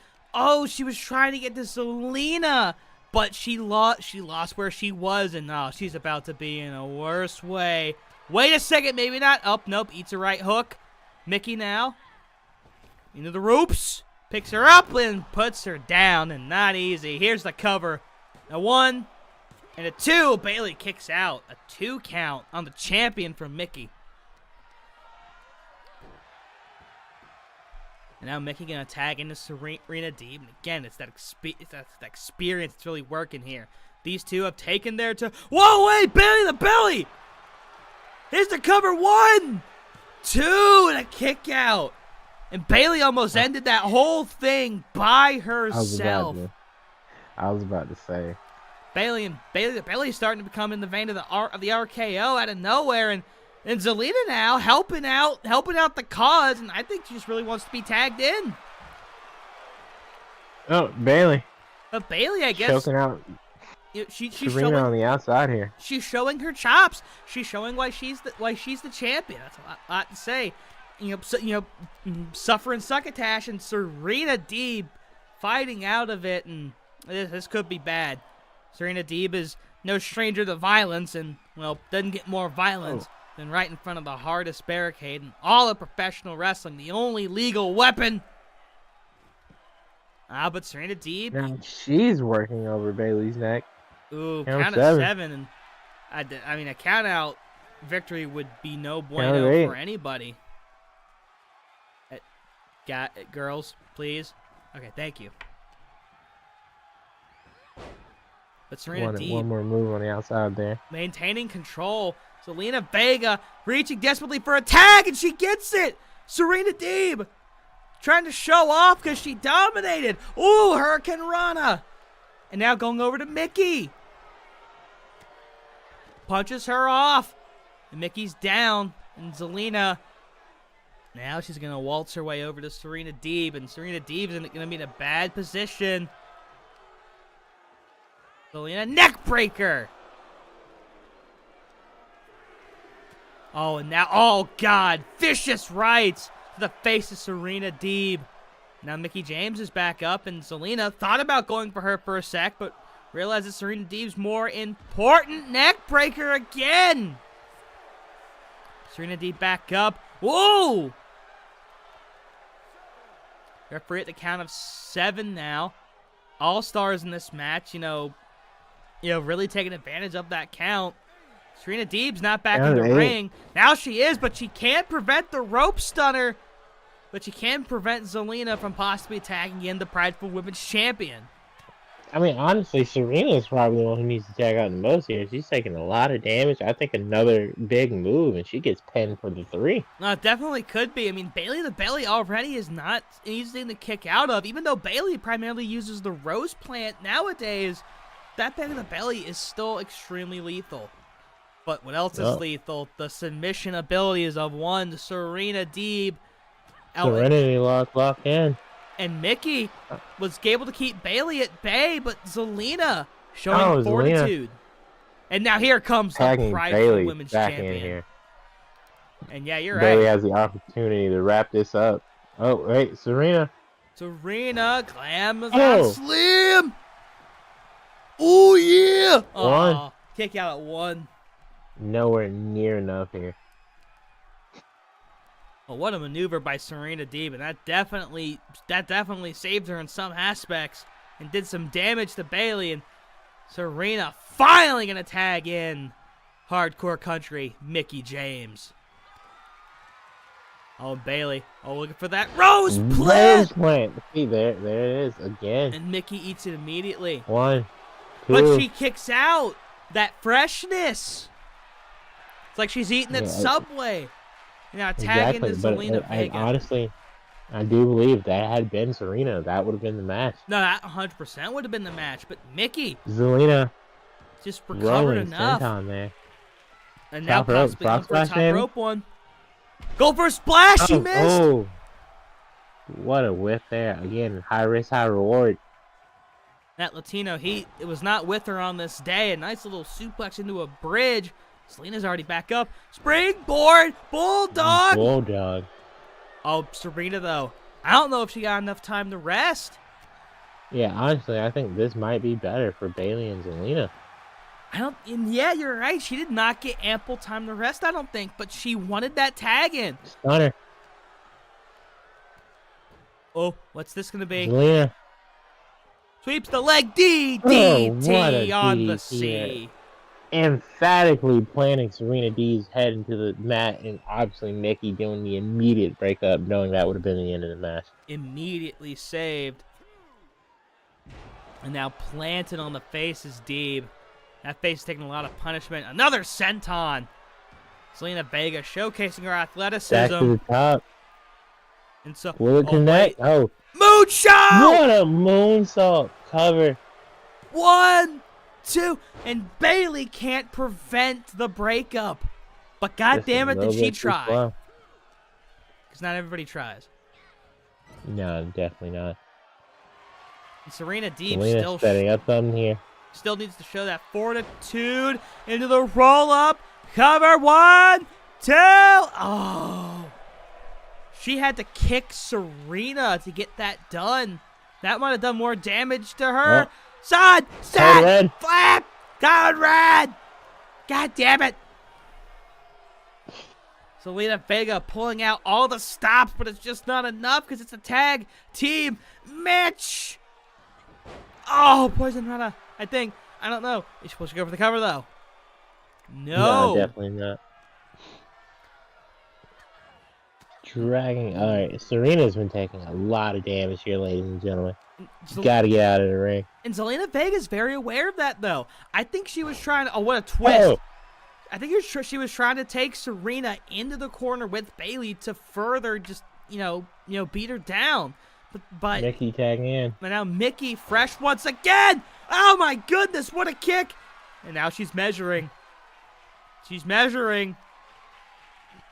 she was trying to get to Zelina, but she lost where she was, and she's about to be in a worse way. Wait a second, maybe not. Oh, nope, eats a right hook. Mickie now into the ropes, picks her up and puts her down, and not easy. Here's the cover. A 1 and a 2. Bayley kicks out. A 2 count on the champion from Mickie. And now Mickie gonna tag into Serena Deeb, and again, it's that experience that's really working here. These two have taken their to. Whoa, wait, Bayley the belly. Here's the cover. 1, 2, and a kick out. And Bayley almost ended that whole thing by herself. I was about to say. Bayley's starting to become in the vein of the RKO out of nowhere, and Zelina now helping out the cause, and I think she just really wants to be tagged in. Oh, Bayley. But Bayley, I guess, choking out. She's showing on the outside here. She's showing her chops. She's showing why she's the champion. That's a lot to say. Suffer and succotash, and Serena Deeb fighting out of it, and this could be bad. Serena Deeb is no stranger to violence, and doesn't get more violence than right in front of the hardest barricade in all of professional wrestling, the only legal weapon. But Serena Deeb, now she's working over Bayley's neck. Ooh, count of 7, and I mean a count out victory would be no bueno for anybody. Got it, girls, please. Okay, thank you. But Serena Deeb, one more move on the outside there. Maintaining control. Zelina Vega reaching desperately for a tag, and she gets it. Serena Deeb trying to show off because she dominated. Ooh, Hurricane Rana. And now going over to Mickie. Punches her off. And Mickey's down. And Zelina, now she's going to waltz her way over to Serena Deeb. And Serena Deeb's going to be in a bad position. Zelina, neck breaker. Oh, and now, oh God, vicious rights to the face of Serena Deeb. Now Mickie James is back up, and Zelina thought about going for her for a sec, but realizes Serena Deeb's more important. Neck breaker again. Serena Deeb back up. Whoa! Referee at the count of 7 now. All stars in this match, really taking advantage of that count. Serena Deeb's not back in the ring. Now she is, but she can't prevent the rope stunner. But she can prevent Zelina from possibly tagging in the prideful women's champion. I mean, honestly, Serena's probably the one who needs to tag out the most here. She's taking a lot of damage. I think another big move, and she gets pinned for the 3. No, it definitely could be. I mean, Bayley the Belly already is not an easy thing to kick out of. Even though Bayley primarily uses the rose plant nowadays, that Bayley the Belly is still extremely lethal. But what else is lethal? The submission abilities of one Serena Deeb. Serenity lock in. And Mickey was able to keep Bayley at bay, but Zelina showing fortitude. And now here comes the prideful women's champion. In here. And yeah, you're Bayley right. has the opportunity to wrap this up. Oh, wait, Serena. Glam slam. Oh, yeah. One. Kick out at 1. Nowhere near enough here. Well, what a maneuver by Serena Deeb, and that definitely saved her in some aspects and did some damage to Bayley. And Serena finally gonna tag in Hardcore Country Mickey James. Oh, Bayley. Oh, looking for that Rose Plant. See, there it is again. And Mickey eats it immediately. 1, 2. But she kicks out. That freshness. It's like she's eating at Subway. Now tagging to Zelina Vega. Honestly, I do believe that had been Serena, that would have been the match. No, that 100% would have been the match. But Mickey. Zelina. Just recovered enough. On there. And now possibly going for a top rope one. Go for a splash. She missed. Oh. What a whiff there. Again, high risk, high reward. That Latino heat, it was not with her on this day. A nice little suplex into a bridge. Selena's already back up. Springboard! Bulldog! Bulldog. Oh, Serena, though. I don't know if she got enough time to rest. Yeah, honestly, I think this might be better for Bayley and Zelina. And yeah, you're right. She did not get ample time to rest, I don't think. But she wanted that tag in. Stunner. Oh, what's this going to be? Zelina. Sweeps the leg. DDT on the C. Emphatically planting Serena Deeb's head into the mat, and obviously Mickey doing the immediate breakup, knowing that would have been the end of the match. Immediately saved. And now planted on the face is Deeb. That face is taking a lot of punishment. Another senton. Zelina Vega showcasing her athleticism. Back to the top. And so, will it connect? Oh. Moonshot! What a moonsault cover. 1, 2, and Bayley can't prevent the breakup. But goddamn it, did she try? Because not everybody tries. No, definitely not. And Serena Deeb still setting up something here. Still needs to show that fortitude into the roll-up. Cover 1, 2. Oh. She had to kick Serena to get that done. That might have done more damage to her. Side, flap, Conrad. God damn it. Zelina Vega pulling out all the stops, but it's just not enough because it's a tag team match. Oh, Poison Rana, I think. I don't know. Is she supposed to go for the cover, though? No, definitely not. Dragging. All right, Serena's been taking a lot of damage here, ladies and gentlemen. Got to get out of the ring. And Zelina Vega's very aware of that, though. I think she was trying to. Oh, what a twist! Oh. I think she was trying to take Serena into the corner with Bayley to further just beat her down. But Mickey tagging in. But now Mickey fresh once again. Oh my goodness, what a kick! And now she's measuring. She's measuring.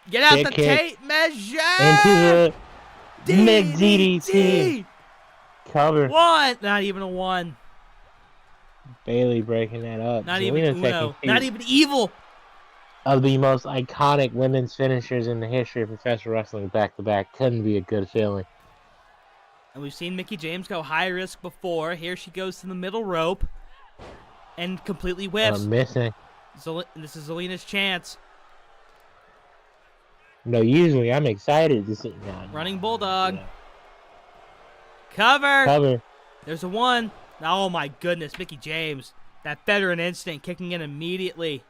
Get out the tape measure! Into the DDT. Cover. 1. Not even a 1. Bayley breaking that up. Not even Uno. Not even evil. Of the most iconic women's finishers in the history of professional wrestling back to back. Couldn't be a good feeling. And we've seen Mickey James go high risk before. Here she goes to the middle rope. And completely whiffs. Missing. This is Zelina's chance. No, usually I'm excited to see that. Running Bulldog. Yeah. Cover. There's a 1. Oh my goodness, Mickey James. That veteran instinct kicking in immediately.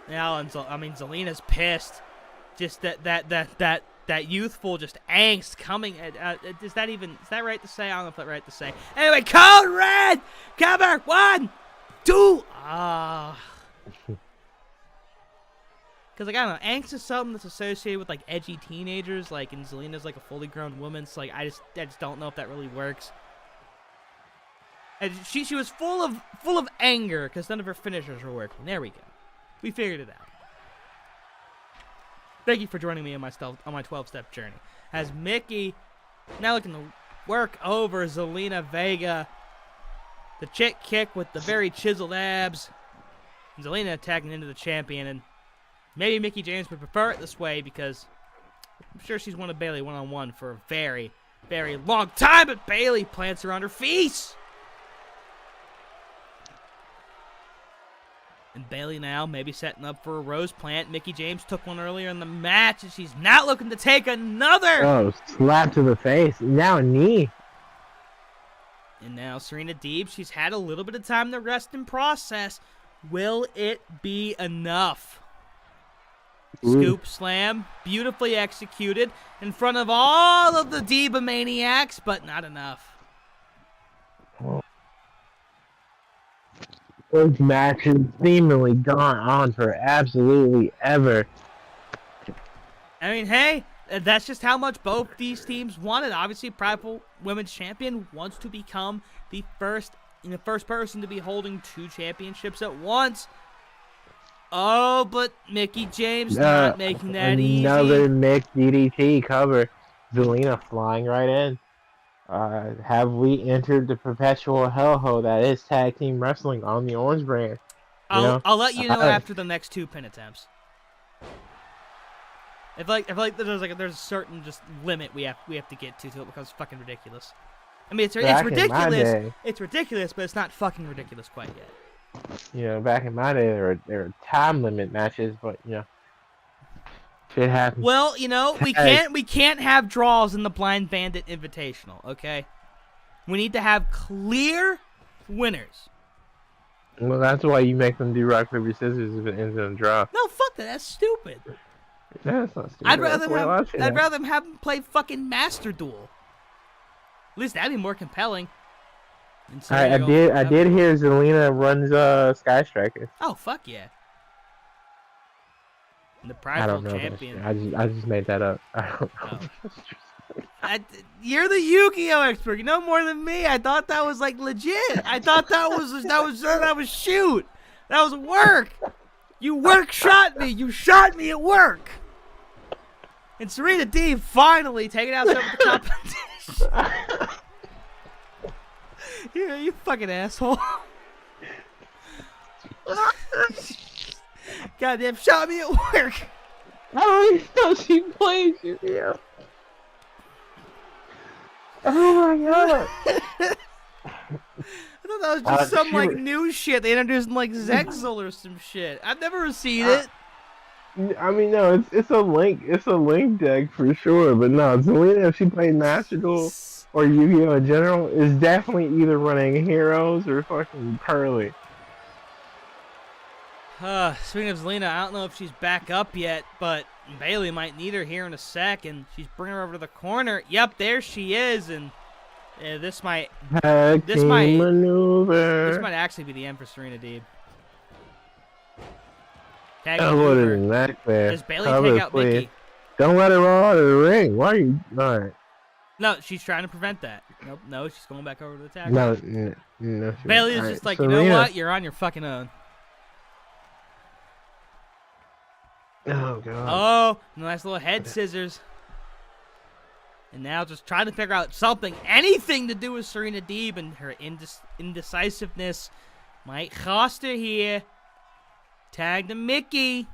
Now, Zelina's pissed. Just that youthful just angst coming. Is that right to say? I don't know if that's right to say. Anyway, Code Red! Cover! 1, 2. Because, I don't know, angst is something that's associated with, edgy teenagers, and Zelina's, a fully grown woman, so, I just don't know if that really works. And she was full of anger because none of her finishers were working. There we go. We figured it out. Thank you for joining me on my 12-step journey. As Mickie now looking to work over Zelina Vega. The chick kick with the very chiseled abs. And Zelina attacking into the champion. And maybe Mickie James would prefer it this way because I'm sure she's won a Bayley one-on-one for a very, very long time. But Bayley plants her on her face. And Bayley now maybe setting up for a rose plant. Mickie James took one earlier in the match, and she's not looking to take another. Oh, slap to the face. Now a knee. And now Serena Deeb, she's had a little bit of time to rest and process. Will it be enough? Scoop slam, beautifully executed in front of all of the Diva maniacs, but not enough. Those matches seemingly gone on for absolutely ever. I mean, hey, that's just how much both these teams wanted. Obviously, Prideful Women's Champion wants to become the first person to be holding 2 championships at once. Oh, but Mickie James not making that easy. Another Mick DDT cover. Zelina flying right in. Have we entered the perpetual hellhole that is tag team wrestling on the Orange brand? I'll let you know after the next 2 pin attempts. I feel like there's a certain just limit we have to get to it becomes fucking ridiculous. I mean, it's ridiculous. It's ridiculous, but it's not fucking ridiculous quite yet. Back in my day, there were time limit matches, but shit happens. Well, we can't have draws in the Blind Bandit Invitational, okay? We need to have clear winners. Well, that's why you make them do rock, paper, scissors if it ends in a draw. No, fuck that. That's stupid. Yeah, that's not stupid. I'd rather them have them play fucking Master Duel. At least that'd be more compelling. I did hear Zelina runs Sky Striker. Oh, fuck yeah. And the Prideful Champion. I just made that up. I don't know. Oh. You're the Yu-Gi-Oh expert. You know more than me. I thought that was like legit. I thought that was shoot. That was work. You shot me. You shot me at work. And Serena Deeb finally taking out some of the competition. You fucking asshole. Goddamn, shot me at work. I don't even know she plays you. Yeah. Oh my god. I thought that was just some like new shit. They introduced like Zexel or some shit. I've never seen it. I mean, no, it's a link deck for sure. But no, Zelina, if she played Master Duel or Yu-Gi-Oh in general, is definitely either running Heroes or fucking Pearly. Speaking of Zelina, I don't know if she's back up yet, but Bayley might need her here in a sec, and she's bringing her over to the corner. Yep, there she is, and this might maneuver. This might actually be the end for Serena Deeb. What is that there? Does Bayley take out Mickie? Don't let her roll out of the ring. Why are you? All right. No, she's trying to prevent that. Nope, no, she's going back over to the tag. No. Bayley is just like, Serena, you know what? You're on your fucking own. Oh, God. Oh, nice little head scissors. And now just trying to figure out something, anything to do with Serena Deeb, and her indecisiveness might cost her here. Tag to Mickie.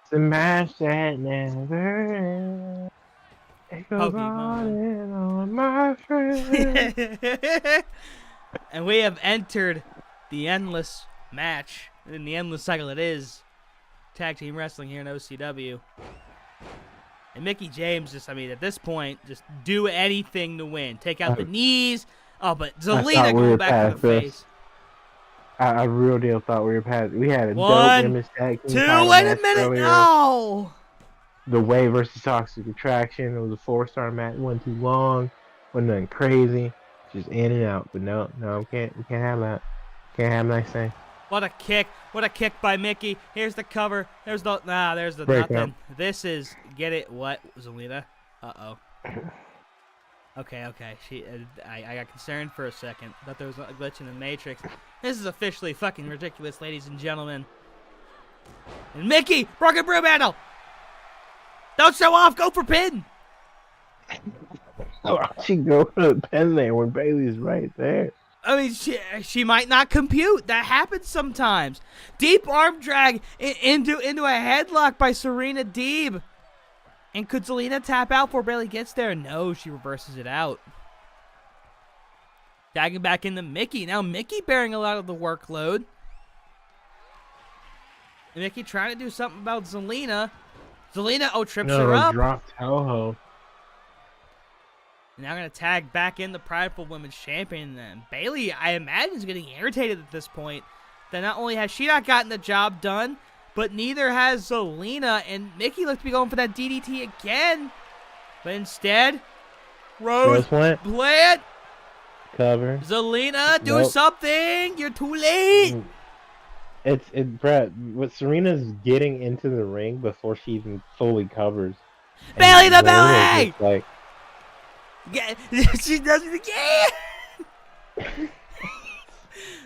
Smash that never ends. It goes on and on, my friend. And we have entered the endless match, in the endless cycle it is tag team wrestling here in OCW. And Mickie James just, at this point, just do anything to win. Take out the knees. Oh, but Zelina going back to the face. I real deal thought we were past. We had a dope women's tag team. 2, wait a minute, earlier. No! The Way versus Toxic Attraction. It was a 4-star match. It wasn't too long. Wasn't nothing crazy. Just in and out. But no, we can't have that. Can't have nice things. What a kick. What a kick by Mickie. Here's the cover. There's the Break nothing. up. This is, get it, what, Zelina? Uh-oh. Okay. I got concerned for a second. Thought there was a glitch in the Matrix. This is officially fucking ridiculous, ladies and gentlemen. And Mickey, broken broom handle. Don't show off. Go for pin. Oh, she go for the pin there when Bailey's right there. I mean, she might not compute. That happens sometimes. Deep arm drag into a headlock by Serena Deeb. And could Zelina tap out before Bailey gets there? No, she reverses it out. Tagging back into Mickey. Now Mickey bearing a lot of the workload. And Mickey trying to do something about Zelina. Zelina, trips her up. Drop Toho. And now going to tag back in the prideful women's champion. And Bailey, I imagine, is getting irritated at this point. That not only has she not gotten the job done, but neither has Zelina, and Mickey looks to be going for that DDT again. But instead, Rose Plant. Cover. Zelina, do something. You're too late. Brett, what Serena's getting into the ring before she even fully covers. Bailey the belly! Like, she does it again!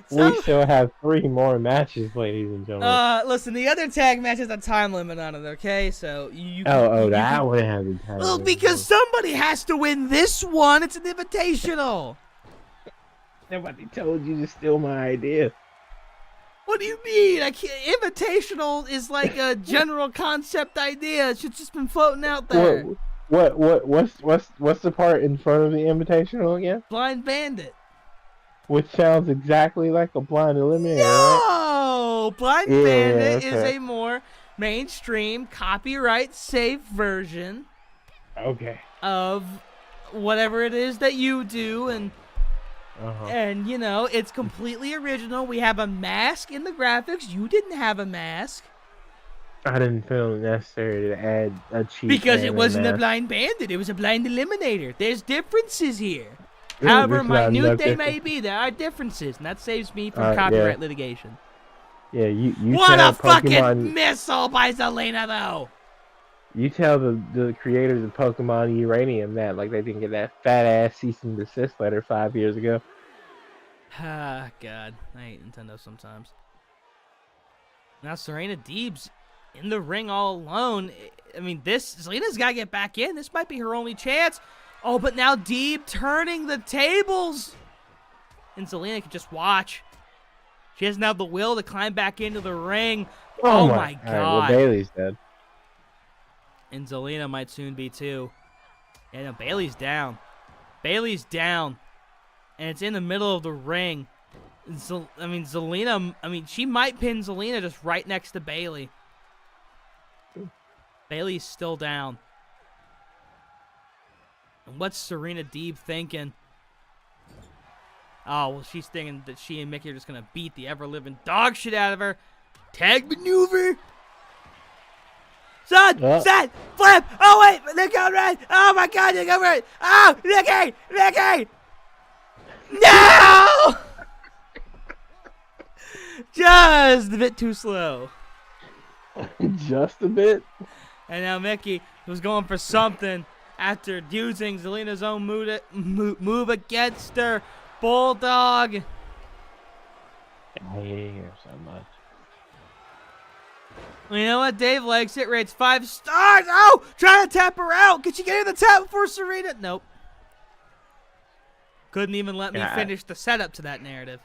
We still have 3 more matches, ladies and gentlemen. Listen, the other tag match has a time limit on it, okay? So that one has a time limit. Well, because somebody has to win this one. It's an invitational. Nobody told you to steal my idea. What do you mean? Invitational is like a general concept idea. It's just been floating out there. What's the part in front of the invitational again? Blind Bandit. Which sounds exactly like a blind eliminator, No! right? Blind Bandit is a more mainstream, copyright-safe version of whatever it is that you do, and it's completely original. We have a mask in the graphics. You didn't have a mask. I didn't feel it necessary to add a cheat. Because it wasn't a blind bandit. It was a blind eliminator. There's differences here. However minute they may be, there are differences, and that saves me from copyright litigation. Yeah, you what tell a fucking Pokemon, missile by Zelina, though! You tell the creators of Pokemon Uranium that, like, they didn't get that fat-ass cease and desist letter 5 years ago. Ah, God. I hate Nintendo sometimes. Now Serena Deeb's in the ring all alone. I mean, Zelina's got to get back in. This might be her only chance. Oh, but now Deeb turning the tables. And Zelina can just watch. She has now the will to climb back into the ring. Oh my God. Right, well, Bailey's dead. And Zelina might soon be too. Yeah, no, Bailey's down. Bailey's down. And it's in the middle of the ring. Zelina, she might pin Zelina just right next to Bailey. Bailey's still down. And what's Serena Deeb thinking? Oh, well, she's thinking that she and Mickey are just going to beat the ever-living dog shit out of her. Tag maneuver. Son, Seth, flip. Oh, wait, they're going right. Oh, my God, they're going right. Oh, Mickey. No! Just a bit too slow. Just a bit? And now Mickey was going for something after using Zelina's own move against her. Bulldog. I hate her so much. Well, you know what? Dave likes it. Rates 5 stars. Oh, trying to tap her out. Could she get in the tap before Serena? Nope. Couldn't even let me finish the setup to that narrative.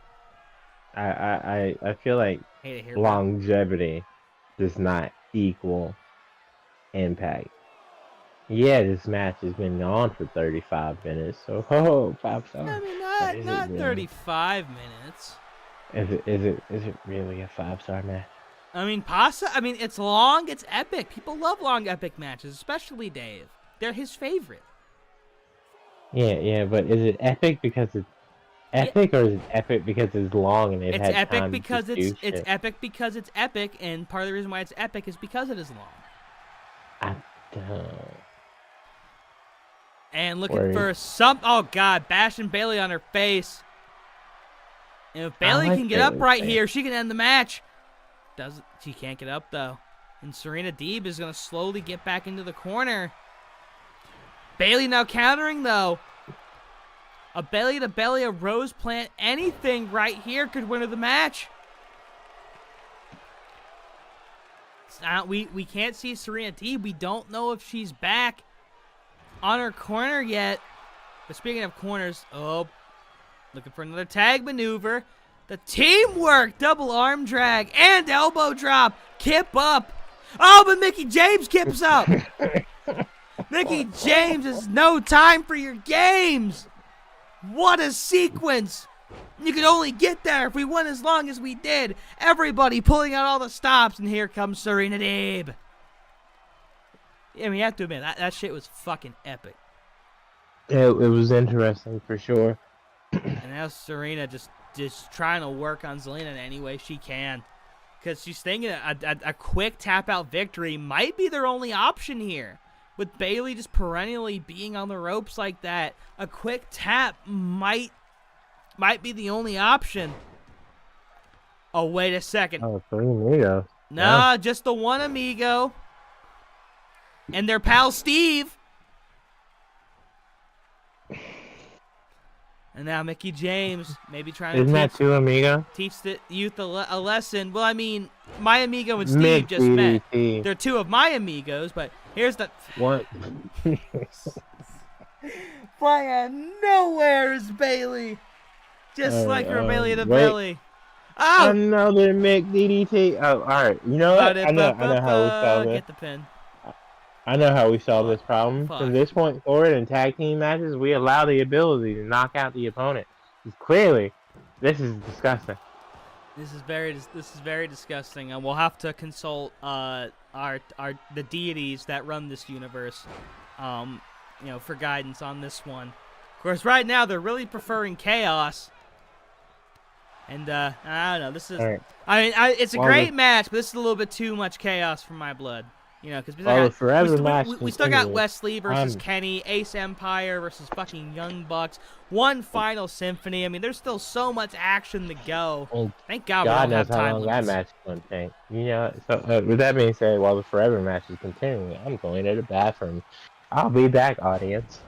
I feel like longevity does not equal impact. Yeah, this match has been on for 35 minutes, so 5 stars. I mean, not 35 minutes. Is it really a 5-star match? I mean, it's long, it's epic. People love long, epic matches, especially Dave. They're his favorite. Yeah, but is it epic because it's epic, or is it epic because it's long and it's epic because it's epic because it's epic, and part of the reason why it's epic is because it is long. And looking for oh God, bashing Bailey on her face. And if Bailey can get up right here, she can end the match. She can't get up though. And Serena Deeb is gonna slowly get back into the corner. Bailey now countering though. A belly-to-belly, a rose plant, anything right here could win her the match. We can't see Serena Deeb. We don't know if she's back on her corner yet. But speaking of corners, looking for another tag maneuver. The teamwork, double arm drag, and elbow drop. Kip up. Oh, but Mickie James kips up. Mickie James has no time for your games. What a sequence. You could only get there if we went as long as we did. Everybody pulling out all the stops, and here comes Serena Deeb. I mean, you have to admit, that shit was fucking epic. It was interesting, for sure. And now Serena just trying to work on Zelina in any way she can. Because she's thinking a quick tap-out victory might be their only option here. With Bayley just perennially being on the ropes like that, a quick tap might be the only option. Oh, wait a second. Oh, 3 amigos. Nah, just the one amigo. And their pal Steve. And now Mickie James maybe trying Isn't to that 2 amigos? teach the youth a lesson. Well, I mean, my amigo and Steve just met. They're 2 of my amigos, but here's the... What? Flying out of nowhere is Bayley. Just like her belly to belly. Oh! Another McDDT. Oh, alright. You know what? I know how we solve this. Get the pin. I know how we solve this problem. Fuck. From this point forward in tag team matches, we allow the ability to knock out the opponent. Clearly, this is disgusting. This is very disgusting, and we'll have to consult the deities that run this universe, for guidance on this one. Of course, right now they're really preferring chaos. And I don't know. This is, right. I mean, it's a great match, but this is a little bit too much chaos for my blood. Because we still got Wesley versus Kenny, Ace Empire versus fucking Young Bucks, one final Symphony. I mean, there's still so much action to go. Well, thank God we don't have time limits. That match is going to take. So with that being said, while the Forever match is continuing, I'm going to the bathroom. I'll be back, audience.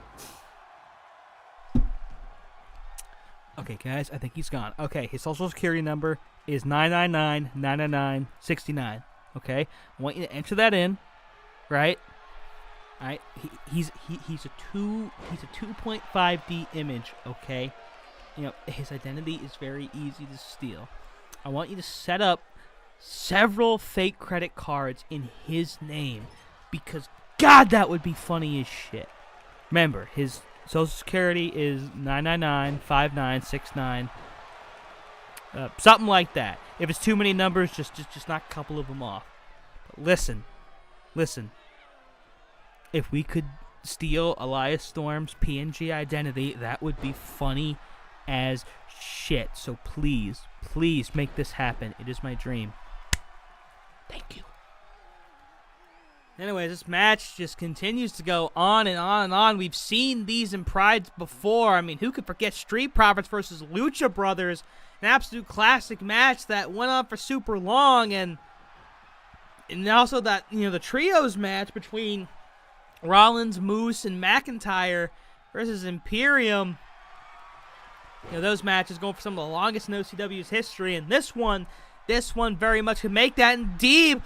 Okay, guys, I think he's gone. Okay, his social security number is 999-999-69. Okay, I want you to enter that in, right? All right, he's a 2.5D image. Okay, his identity is very easy to steal. I want you to set up several fake credit cards in his name because God, that would be funny as shit. Remember, his social security is 999-5969. Something like that. If it's too many numbers, just knock a couple of them off. But listen. If we could steal Elias Storm's PNG identity, that would be funny as shit. So please make this happen. It is my dream. Thank you. Anyways, this match just continues to go on and on and on. We've seen these in Prides before. I mean, who could forget Street Profits versus Lucha Brothers? An absolute classic match that went on for super long, and also that the trios match between Rollins, Moose, and McIntyre versus Imperium. Those matches going for some of the longest in OCW's history, and this one very much could make that. And Deeb,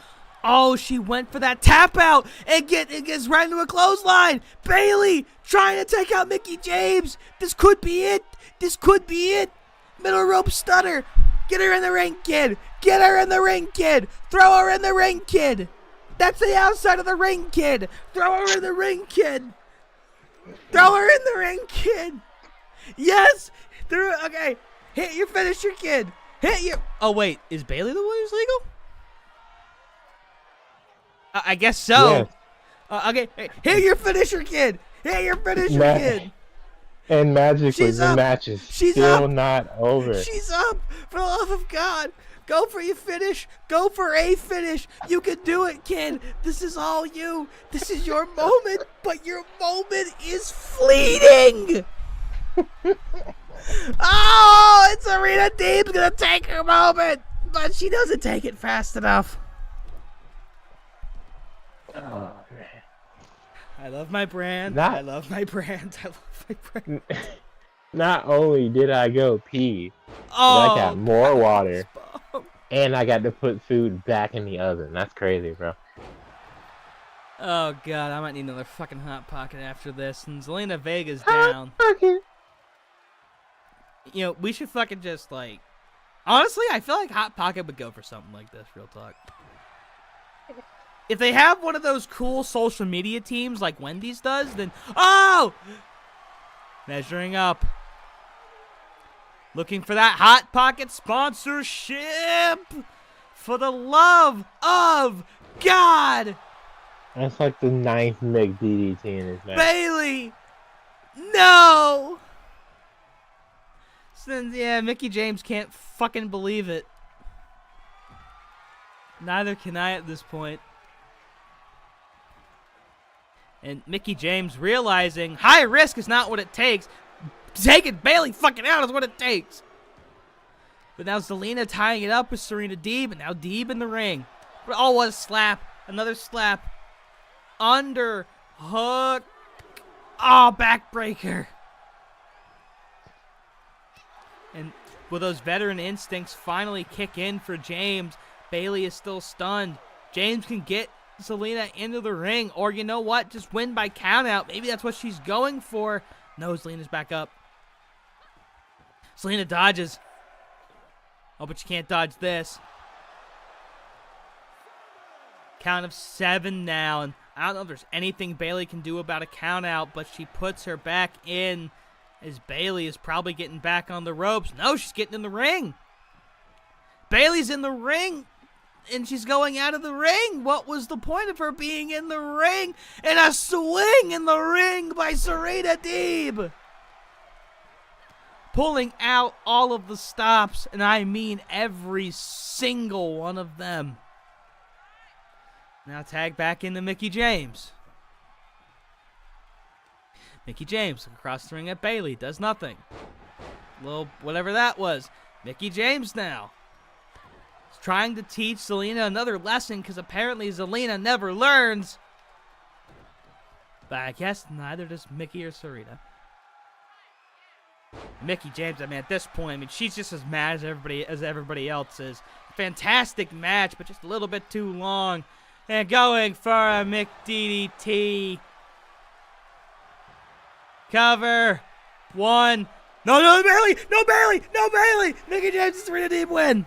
she went for that tap out and gets right into a clothesline. Bayley trying to take out Mickie James. This could be it. Middle rope stunner. Get her in the ring, kid. Throw her in the ring, kid. That's the outside of the ring, kid. Throw her in the ring, kid. Yes. Okay. Hit your finisher, kid. Oh, wait. Is Bayley the one who's legal? I guess so. Yes. Okay. Hey, hit your finisher, kid. Kid. And magically, the match is still not over. She's up. For the love of God. Go for your finish. Go for a finish. You can do it, kid. This is all you. This is your moment. But your moment is fleeting. It's Serena Deeb's going to take her moment. But she doesn't take it fast enough. Oh, man. I love my brand. Not only did I go pee, but I got Oh, more water, bomb. and I got to put food back in the oven. That's crazy, bro. Oh god, I might need another fucking hot pocket after this. And Zelina Vega's Hot down. pocket. You know, we should fucking just like. Honestly, I feel like Hot Pocket would go for something like this. Real talk. If they have one of those cool social media teams like Wendy's does, then oh, measuring up. Looking for that Hot Pocket sponsorship. For the love of God. That's like the 9th McDDT in his match. Bailey! No! Since, yeah, Mickie James can't fucking believe it. Neither can I at this point. And Mickie James realizing high risk is not what it takes. Taking Bailey fucking out is what it takes. But now Zelina tying it up with Serena Deeb, and now Deeb in the ring. But all was slap. Another slap. Under hook. Oh, backbreaker. And will those veteran instincts finally kick in for James? Bailey is still stunned. James can get Zelina into the ring, or you know what? Just win by countout. Maybe that's what she's going for. No, Zelina's back up. Zelina dodges. Oh, but you can't dodge this. Count of 7 now, and I don't know if there's anything Bailey can do about a count out, but she puts her back in as Bailey is probably getting back on the ropes. No, she's getting in the ring. Bailey's in the ring, and she's going out of the ring. What was the point of her being in the ring? And a swing in the ring by Serena Deeb. Pulling out all of the stops, and I mean every single one of them. Now tag back into Mickie James. Mickie James across the ring at Bailey. Does nothing. Little whatever that was. Mickie James now. He's trying to teach Zelina another lesson because apparently Zelina never learns. But I guess neither does Mickie or Serena. Mickie James, I mean, at this point, I mean, she's just as mad as everybody else is. Fantastic match, but just a little bit too long. And going for a McDDT. Cover. 1. No, Bailey! No, Bailey! No, Bailey! Mickie James and Serena Deeb win.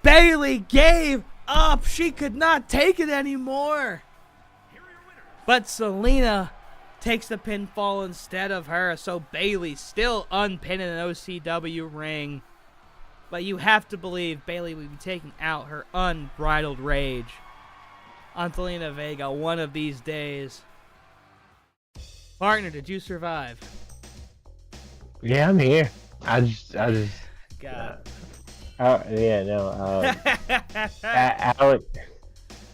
Bailey gave up. She could not take it anymore. But Zelina takes the pinfall instead of her. So Bailey still unpinned in an OCW ring. But you have to believe Bailey will be taking out her unbridled rage on Zelina Vega one of these days. Partner, did you survive? Yeah, I'm here. I just. God. Yeah, no. Alex.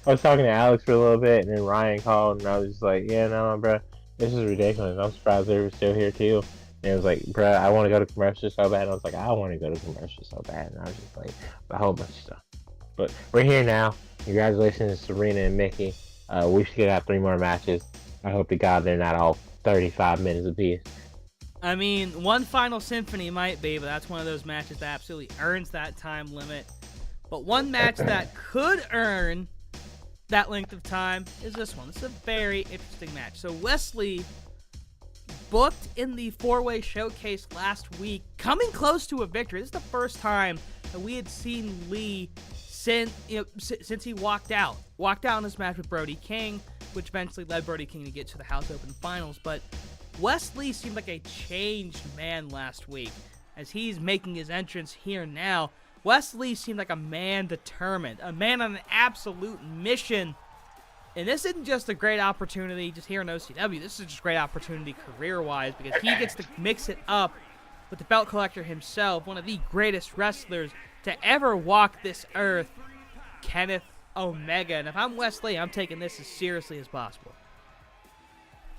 I was talking to Alex for a little bit, and then Ryan called, and I was just like, yeah, no, bro, this is ridiculous. I'm surprised they were still here, too. And it was like, bro, I want to go to commercial so bad. And I was like, I want to go to commercial so bad. And I was just like, a whole bunch of stuff. But we're here now. Congratulations to Serena and Mickie. We should have 3 more matches. I hope to God they're not all 35 minutes apiece. I mean, one final symphony might be, but that's one of those matches that absolutely earns that time limit. But one match that could earn that length of time is this one. This is a very interesting match. So Wesley booked in the 4-way showcase last week, coming close to a victory. This is the first time that we had seen Lee since he walked out in this match with Brody King, which eventually led Brody King to get to the House Open Finals. But Wesley seemed like a changed man last week as he's making his entrance here now. Wesley seemed like a man determined, a man on an absolute mission. And this isn't just a great opportunity just here in OCW. This is just a great opportunity career-wise because he gets to mix it up with the belt collector himself, one of the greatest wrestlers to ever walk this earth, Kenneth Omega. And if I'm Wesley, I'm taking this as seriously as possible.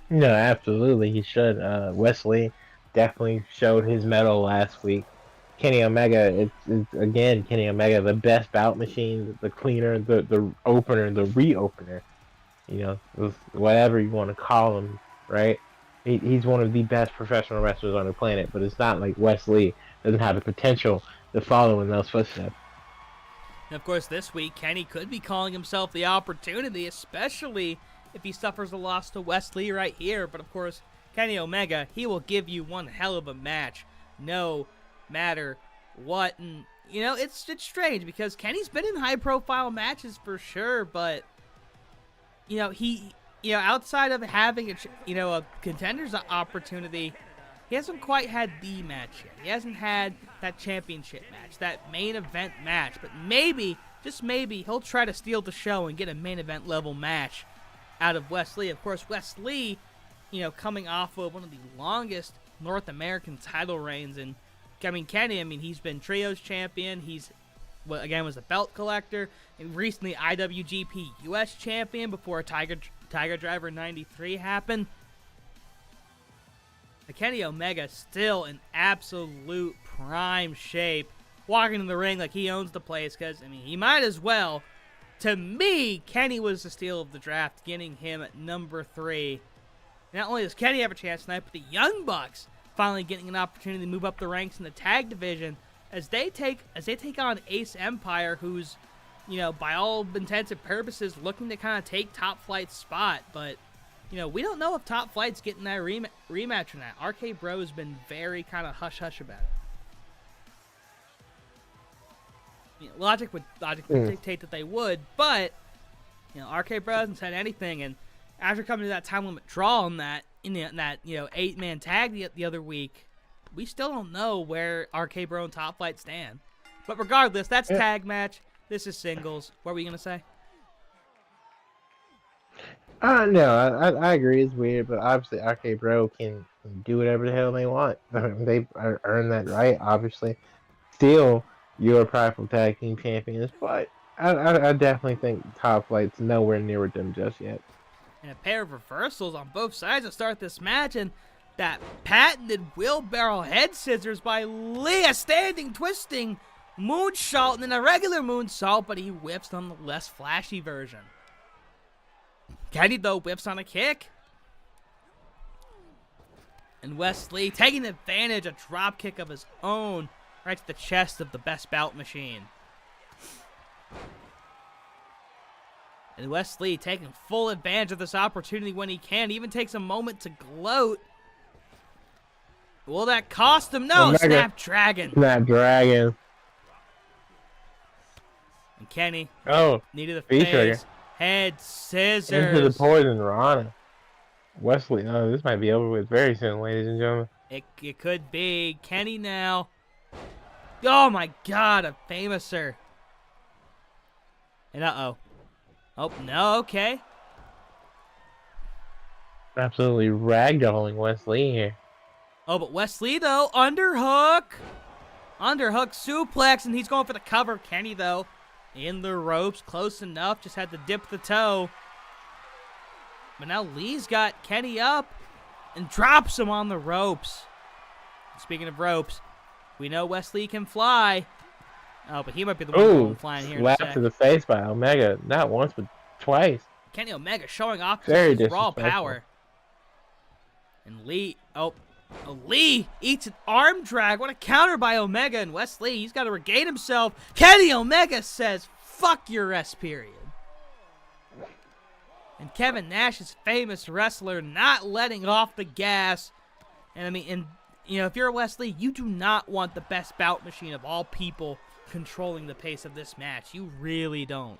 No, absolutely, he should. Wesley definitely showed his mettle last week. Kenny Omega, it's again, Kenny Omega, the best bout machine, the cleaner, the opener, the reopener. You know, whatever you want to call him, right? He's one of the best professional wrestlers on the planet, but it's not like Wesley doesn't have the potential to follow in those footsteps. And of course, this week, Kenny could be calling himself the opportunity, especially if he suffers a loss to Wesley right here. But of course, Kenny Omega, he will give you one hell of a match, no matter what. And, you know, it's strange because Kenny's been in high-profile matches for sure, but, you know, outside of having a contender's opportunity, he hasn't quite had the match yet. He hasn't had that championship match, that main event match. But maybe, just maybe, he'll try to steal the show and get a main event level match out of Wesley. Of course, Wesley, you know, coming off of one of the longest North American title reigns. And, I mean, Kenny, he's been Trios champion. He's, well, again, was a belt collector. And recently IWGP US champion before Tiger Driver 93 happened. Kenny Omega still in absolute prime shape, walking in the ring like he owns the place, because, I mean, he might as well. To me, Kenny was the steal of the draft, getting him at number 3. Not only does Kenny have a chance tonight, but the Young Bucks finally getting an opportunity to move up the ranks in the tag division as they take on Ace Empire, who's, you know, by all intents and purposes, looking to kind of take Top Flight's spot, but, you know, we don't know if Top Flight's getting that rematch or not. RK Bro has been very kind of hush-hush about it. You know, logic would dictate that they would, but, you know, RK Bro hasn't said anything, and after coming to that time limit draw in that 8-man tag the other week, we still don't know where RK Bro and Top Flight stand. But regardless, that's tag match. This is singles. What were you gonna say? No, I agree. It's weird, but obviously RK Bro can do whatever the hell they want. They earned that right, obviously. Still, you're prideful tag team champions, but I definitely think Top Flight's nowhere near with them just yet. And a pair of reversals on both sides to start this match, and that patented wheelbarrow head scissors by Lee, a standing, twisting moonsault, and then a regular moonsault, but he whiffs on the less flashy version. Kenny, though, whips on a kick. And Wesley taking advantage, a drop kick of his own right to the chest of the Best Bout Machine. And Wesley taking full advantage of this opportunity when he can. Even takes a moment to gloat. Will that cost him? No, Snapdragon. Snapdragon. And Kenny needed a face trigger. Head scissors. Into the poison Rana. Wesley, this might be over with very soon, ladies and gentlemen. It could be. Kenny now. Oh my god, a famouser. And uh-oh. Oh, no, okay. Absolutely ragdolling Wesley here. Oh, but Wesley, though, underhook. Underhook suplex, and he's going for the cover. Kenny, though, in the ropes, close enough, just had to dip the toe. But now Lee's got Kenny up and drops him on the ropes. Speaking of ropes, we know Wesley can fly. Oh, but he might be the one flying here in a sec. Slap to the face by Omega. Not once, but twice. Kenny Omega showing off Very his raw power. And Lee, Lee eats an arm drag. What a counter by Omega, and Wesley, he's got to regain himself. Kenny Omega says, fuck your rest period. And Kevin Nash is famous wrestler, not letting off the gas. And you know, if you're a Wesley, you do not want the Best Bout Machine of all people controlling the pace of this match. You really don't.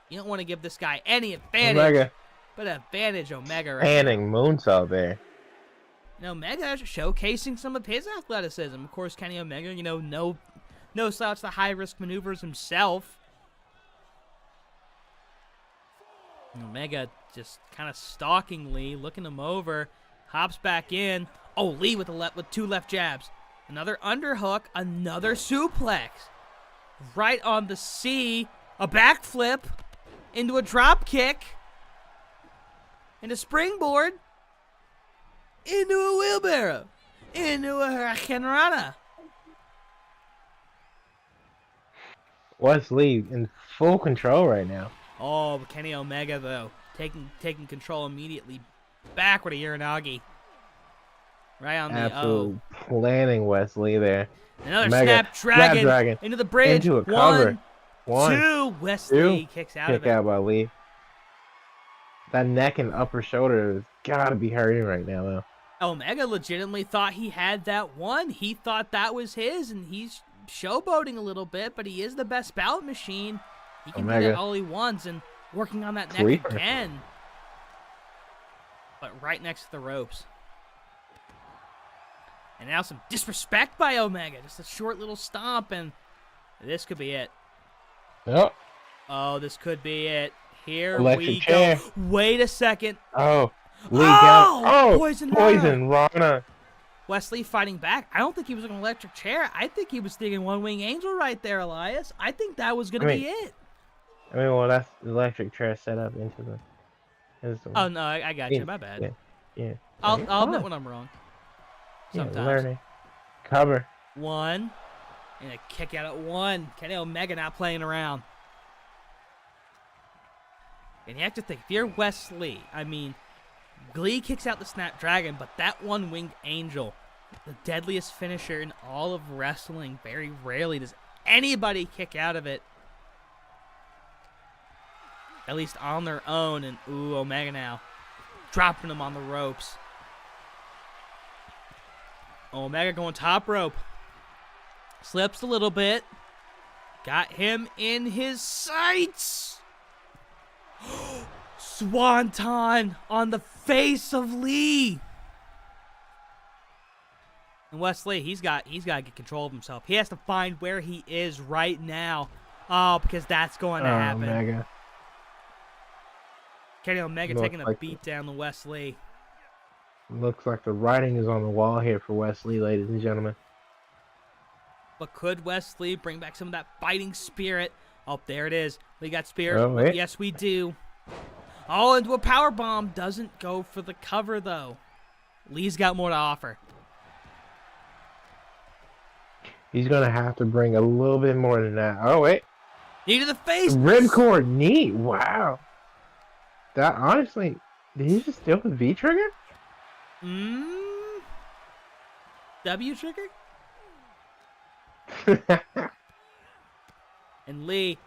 You don't want to give this guy any advantage. Omega. But advantage Omega right Panning moonsault there. And Omega showcasing some of his athleticism. Of course, Kenny Omega, you know, no slouch to high-risk maneuvers himself. And Omega just kind of stalking Lee, looking him over, hops back in. Oh, Lee with two left jabs. Another underhook, another suplex. Right on the C, a backflip into a drop kick, and a springboard into a wheelbarrow, into a hurricane rana. Wesley in full control right now. Oh, Kenny Omega, though, taking control immediately. Back with a Uranagi. Right on the Absolute planning Wesley there. Another Omega, Snapdragon into the bridge. into a cover. One, two. Wesley kicks out of it. Kick out by Lee. That neck and upper shoulder has got to be hurting right now, though. Omega legitimately thought he had that one. He thought that was his, and he's showboating a little bit, but he is the best bout machine. He can do that all he wants, and working on that neck again. But right next to the ropes. And now some disrespect by Omega. Just a short little stomp, and this could be it. Yep. Oh, this could be it. Here Electric chair. Go. Wait a second. Oh. Lee got poison Rana. Wesley fighting back. I don't think he was an electric chair. I think he was thinking One Wing Angel right there, Elias. I think that was going to be it. I mean, well, that's the electric chair set up into the... Oh, no, I got you. My bad. Yeah. I'll admit when I'm wrong. Sometimes. Yeah, learning. Cover. One. And a kick out at one. Kenny Omega not playing around. And you have to think, if you're Wesley, I mean, Glee kicks out the Snapdragon, but that One-Winged Angel, the deadliest finisher in all of wrestling, very rarely does anybody kick out of it. At least on their own. And, ooh, Omega now dropping him on the ropes. Omega going top rope. Slips a little bit. Got him in his sights. Swanton on the face of Lee. And Wesley, he's got to get control of himself. He has to find where he is right now. Oh, because that's going to happen. Omega. Kenny Omega taking a beat down to Wesley. Looks like the writing is on the wall here for Wesley, ladies and gentlemen. But could Wesley bring back some of that fighting spirit? Oh, there it is. We got spirit. Oh, wait. Yes, we do. Oh, into a power bomb. Doesn't go for the cover, though. Lee's got more to offer. He's going to have to bring a little bit more than that. Oh, wait. Knee to the face. Ripcord knee. Wow. That, honestly, did he just steal the V-trigger? W trigger? And Lee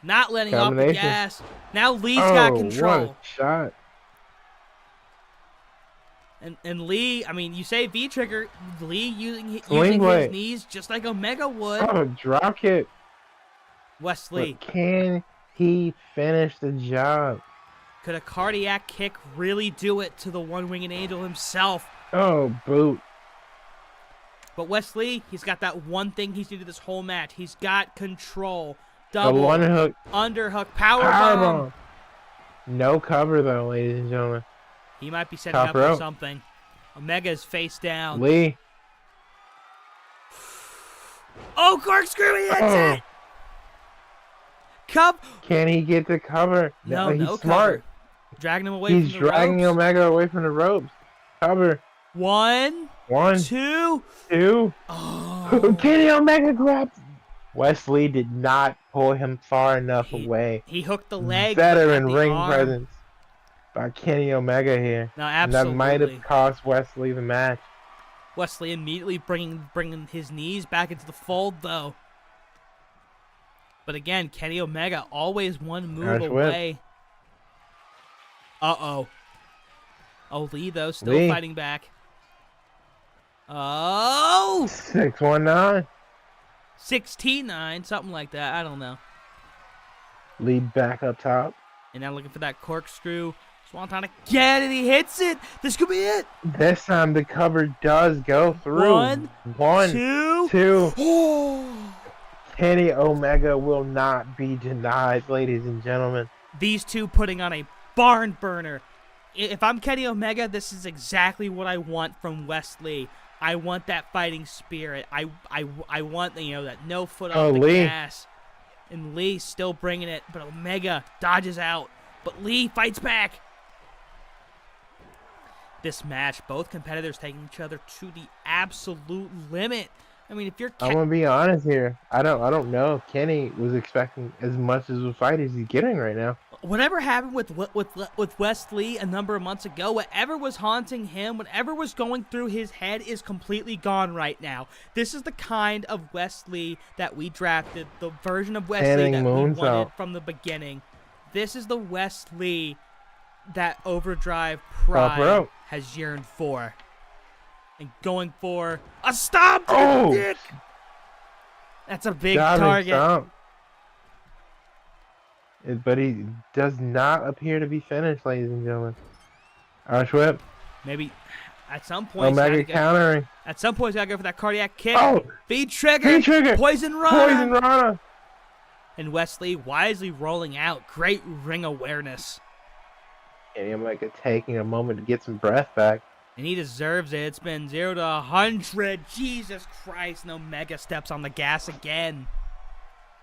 not letting off the gas. Now Lee's got control. What a shot. And Lee, I mean, you say V-trigger, Lee using his knees just like Omega would. Oh, drop kick. Wesley. But can he finish the job? Could a cardiac kick really do it to the One-Winged Angel himself? Oh, boot. But Wesley, he's got that one thing he's needed this whole match. He's got control. Double, the one hook, underhook, power bomb. No cover, though, ladies and gentlemen. He might be setting up for something. Omega's face down. Lee. Oh, corkscrew, he hits it! Can he get the cover? No, he's no smart. Cover. Dragging him away from the ropes. He's dragging Omega away from the ropes. Cover. One, two. Oh. Kenny Omega grabbed. Wesley did not pull him far enough away. He hooked the leg. Veteran ring presence by Kenny Omega here. No, absolutely. That might have cost Wesley the match. Wesley immediately bringing his knees back into the fold, though. But again, Kenny Omega always one move away. Uh-oh. Oh, Lee, though, still fighting back. Oh! 619. 16-9, something like that. I don't know. Lee back up top. And now looking for that corkscrew. Swanton again, and he hits it. This could be it. This time the cover does go through. One, two. Oh. Kenny Omega will not be denied, ladies and gentlemen. These two putting on a barn burner. If I'm Kenny Omega, this is exactly what I want from Wesley. I want that fighting spirit. I want, that no foot off the gas. And Lee still bringing it, but Omega dodges out. But Lee fights back. This match, both competitors taking each other to the absolute limit. I mean, if you're I'm gonna be honest here. I don't know if Kenny was expecting as much as the fight as he's getting right now. whatever happened with Wesley a number of months ago, whatever was haunting him, whatever was going through his head is completely gone right now. This is the kind of Wesley that we drafted, the version of Wesley that we wanted from the beginning. This is the Wesley that Overdrive Pride has yearned for. And going for a stomp to the dick! That's a big target. But he does not appear to be finished, ladies and gentlemen. Arch whip. Maybe at some point. Omega countering. At some point, he's got to go for that cardiac kick. Oh! V-trigger. V-trigger. Poison Rana. Poison Rana. And Wesley wisely rolling out. Great ring awareness. And Omega taking a moment to get some breath back. And he deserves it. It's been 0 to 100. Jesus Christ. And Omega steps on the gas again.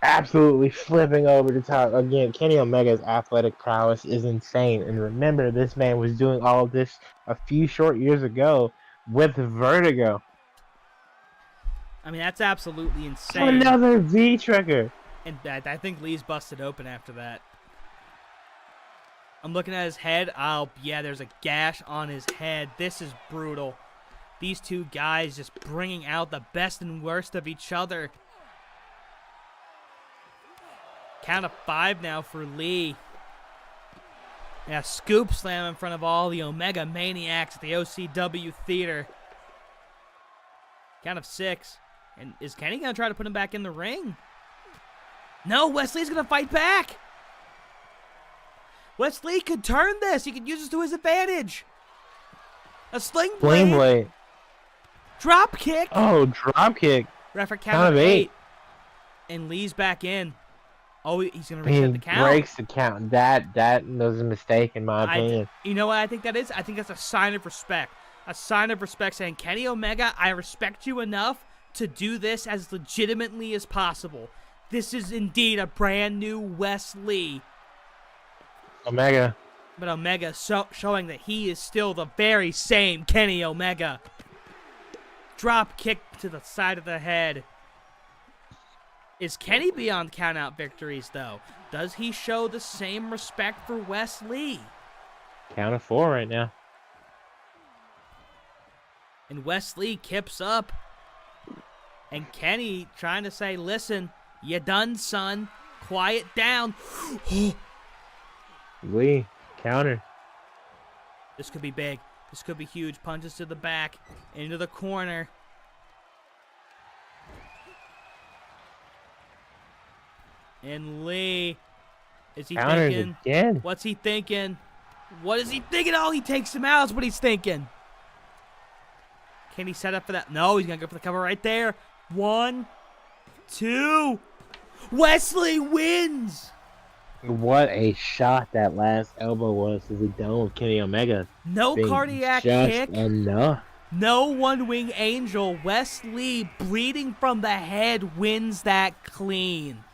Absolutely flipping over the top. Again, Kenny Omega's athletic prowess is insane. And remember, this man was doing all of this a few short years ago with vertigo. I mean, that's absolutely insane. Another V-trigger. And I think Lee's busted open after that. I'm looking at his head. Oh, yeah, there's a gash on his head. This is brutal. These two guys just bringing out the best and worst of each other. Count of 5 now for Lee. Yeah, scoop slam in front of all the Omega Maniacs at the OCW Theater. Count of 6. And is Kenny going to try to put him back in the ring? No, Wesley's going to fight back. Wesley could turn this. He could use this to his advantage. A sling blade. Drop kick. Oh, drop kick. Referee count of 8. And Lee's back in. Oh, he's going to reset the count. He breaks the count. That was a mistake in my opinion. You know what I think that is? I think that's a sign of respect. A sign of respect saying, Kenny Omega, I respect you enough to do this as legitimately as possible. This is indeed a brand new Wesley. Omega. But Omega showing that he is still the very same Kenny Omega. Drop kick to the side of the head. Is Kenny beyond count-out victories, though? Does he show the same respect for Wesley? Count of 4 right now. And Wesley kips up. And Kenny trying to say, listen, you done, son. Quiet down. Lee, counter. This could be big. This could be huge. Punches to the back. Into the corner. And Lee, is he thinking? Again. What's he thinking? What is he thinking? Oh, he takes him out. That's what he's thinking. Can he set up for that? No, he's going to go for the cover right there. 1, 2. Wesley wins. What a shot that last elbow was to the dome of Kenny Omega. No cardiac kick. Enough. No one-wing angel. Wesley, bleeding from the head, wins that clean.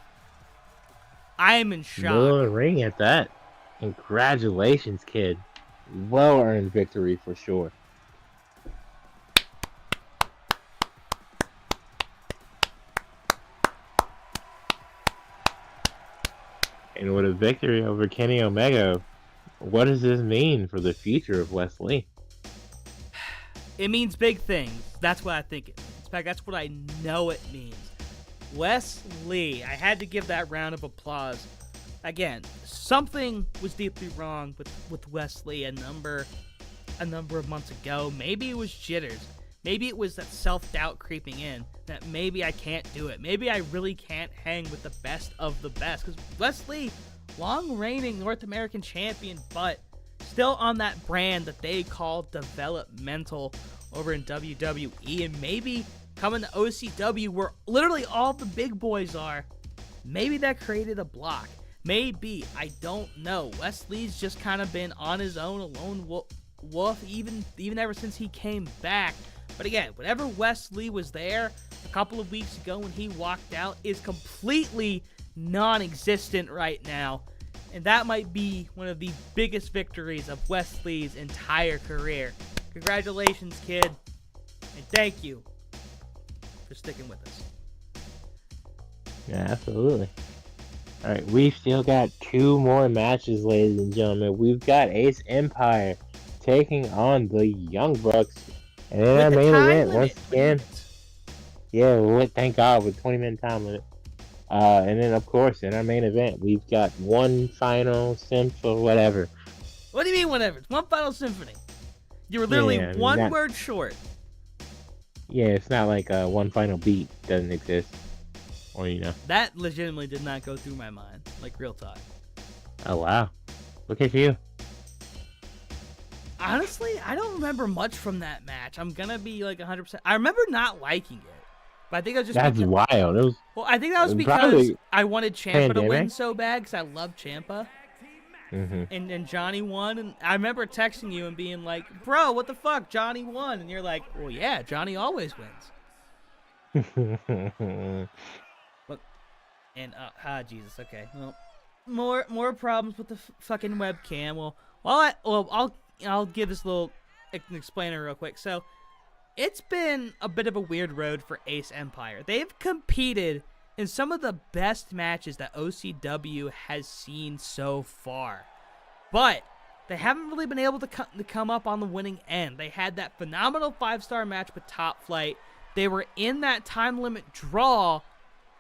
I am in shock. Middle of the ring at that. Congratulations, kid. Well-earned victory for sure. And with a victory over Kenny Omega, what does this mean for the future of Wesley? It means big things. That's what I think it means. In fact, that's what I know it means. Wesley, I had to give that round of applause. Again, something was deeply wrong with Wesley a number of months ago. Maybe it was jitters. Maybe it was that self-doubt creeping in, that maybe I can't do it. Maybe I really can't hang with the best of the best. Because Wesley, long-reigning North American champion, but still on that brand that they call developmental over in WWE. And maybe coming to OCW, where literally all the big boys are, maybe that created a block. Maybe, I don't know. Wesley's just kind of been on his own, a lone wolf, even ever since he came back. But again, whenever Wesley was there a couple of weeks ago when he walked out is completely non-existent right now. And that might be one of the biggest victories of Wesley's entire career. Congratulations, kid. And thank you for for sticking with us. Yeah, absolutely. All right, we've still got 2 more matches, ladies and gentlemen. We've got Ace Empire taking on the Young Bucks, and in our main event, once again, yeah, thank God with 20-minute time limit. And then of course, in our main event, we've got one final or whatever. What do you mean, whatever? It's one final symphony. You were literally one word short. Yeah, it's not like one final beat doesn't exist. Or, That legitimately did not go through my mind. Like, real talk. Oh, wow. Look at you. Honestly, I don't remember much from that match. I'm gonna be like 100%. I remember not liking it. But I think I was just... That's wild. Well, I think that was because I wanted Ciampa to win so bad because I love Ciampa. Mm-hmm. And Johnny won, and I remember texting you and being like, bro, what the fuck, Johnny won, and you're like, well, yeah, Johnny always wins. Look, and Jesus, okay, well, more problems with the fucking webcam. I'll give this little explainer real quick. So it's been a bit of a weird road for Ace Empire. They've competed in some of the best matches that OCW has seen so far. But they haven't really been able to come up on the winning end. They had that phenomenal 5-star match with Top Flight. They were in that time limit draw,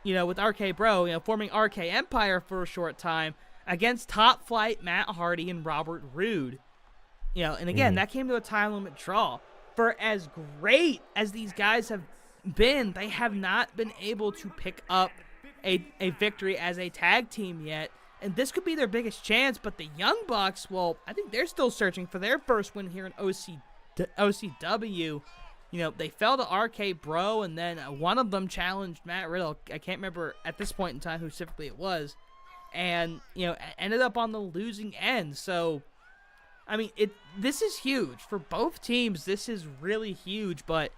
with RK Bro, forming RK Empire for a short time against Top Flight, Matt Hardy, and Robert Roode. And again, that came to a time limit draw. For as great as these guys have been, they have not been able to pick up a victory as a tag team yet, and this could be their biggest chance. But the Young Bucks, well, I think they're still searching for their first win here in OCW. They fell to RK Bro, and then one of them challenged Matt Riddle. I can't remember at this point in time who specifically it was, and ended up on the losing end. So I mean, this is huge for both teams. This is really huge, but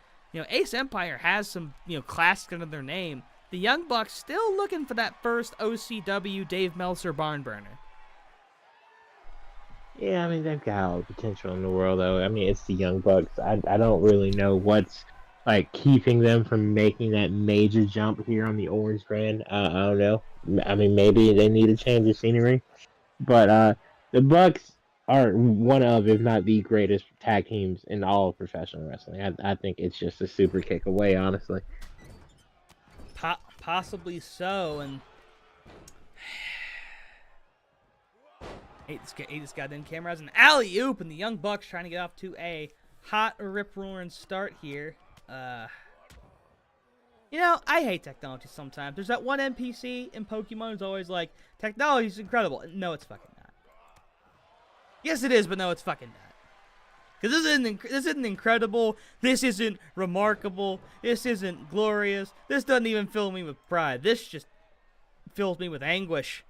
Ace Empire has some, classics under their name. The Young Bucks still looking for that first OCW Dave Meltzer barn burner. Yeah, I mean, they've got all the potential in the world, though. I mean, it's the Young Bucks. I don't really know what's, keeping them from making that major jump here on the Orange brand. I don't know. I mean, maybe they need a change of scenery. But the Bucks are one of, if not the greatest tag teams in all of professional wrestling. I think it's just a super kick away, honestly. Possibly so, and hate this goddamn camera. Has an alley-oop, and the Young Bucks trying to get off to a hot rip-roaring start here. I hate technology sometimes. There's that one NPC in Pokemon who's always like, technology's incredible. No, it's fucking not. Yes, it is, but no, it's fucking not. Because this isn't incredible. This isn't remarkable. This isn't glorious. This doesn't even fill me with pride. This just fills me with anguish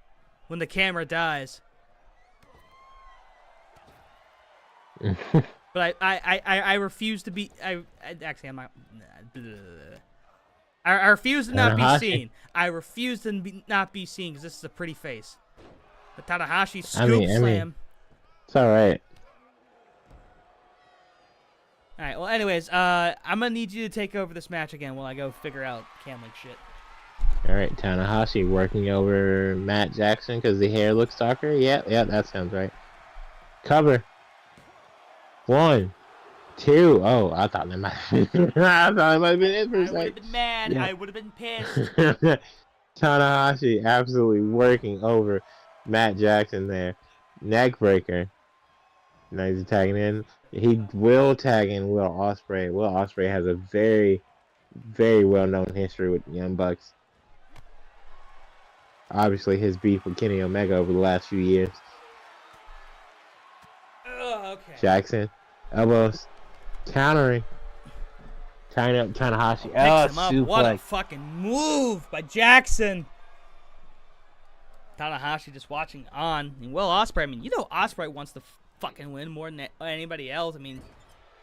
when the camera dies. But I refuse to be. Actually, I'm not. I refuse to not be seen. I refuse to not be seen because this is a pretty face. The Tanahashi scoop slam. It's all right. All right. Well, anyways, I'm gonna need you to take over this match again while I go figure out cam link shit. All right, Tanahashi working over Matt Jackson because the hair looks darker. Yeah, that sounds right. Cover. 1, 2. Oh, I thought that might have been. I thought it might have been it for a second. I would have been mad. Yeah. I would have been pissed. Tanahashi absolutely working over Matt Jackson there. Neck breaker. Now he's tagging in. He will tag in Will Ospreay. Will Ospreay has a very, very well-known history with the Young Bucks. Obviously, his beef with Kenny Omega over the last few years. Okay. Jackson, elbows, countering. Tying up Tanahashi. Picks him up. What a fucking move by Jackson. Tanahashi just watching on. And Will Ospreay, I mean, Ospreay wants to fucking win more than anybody else. I mean,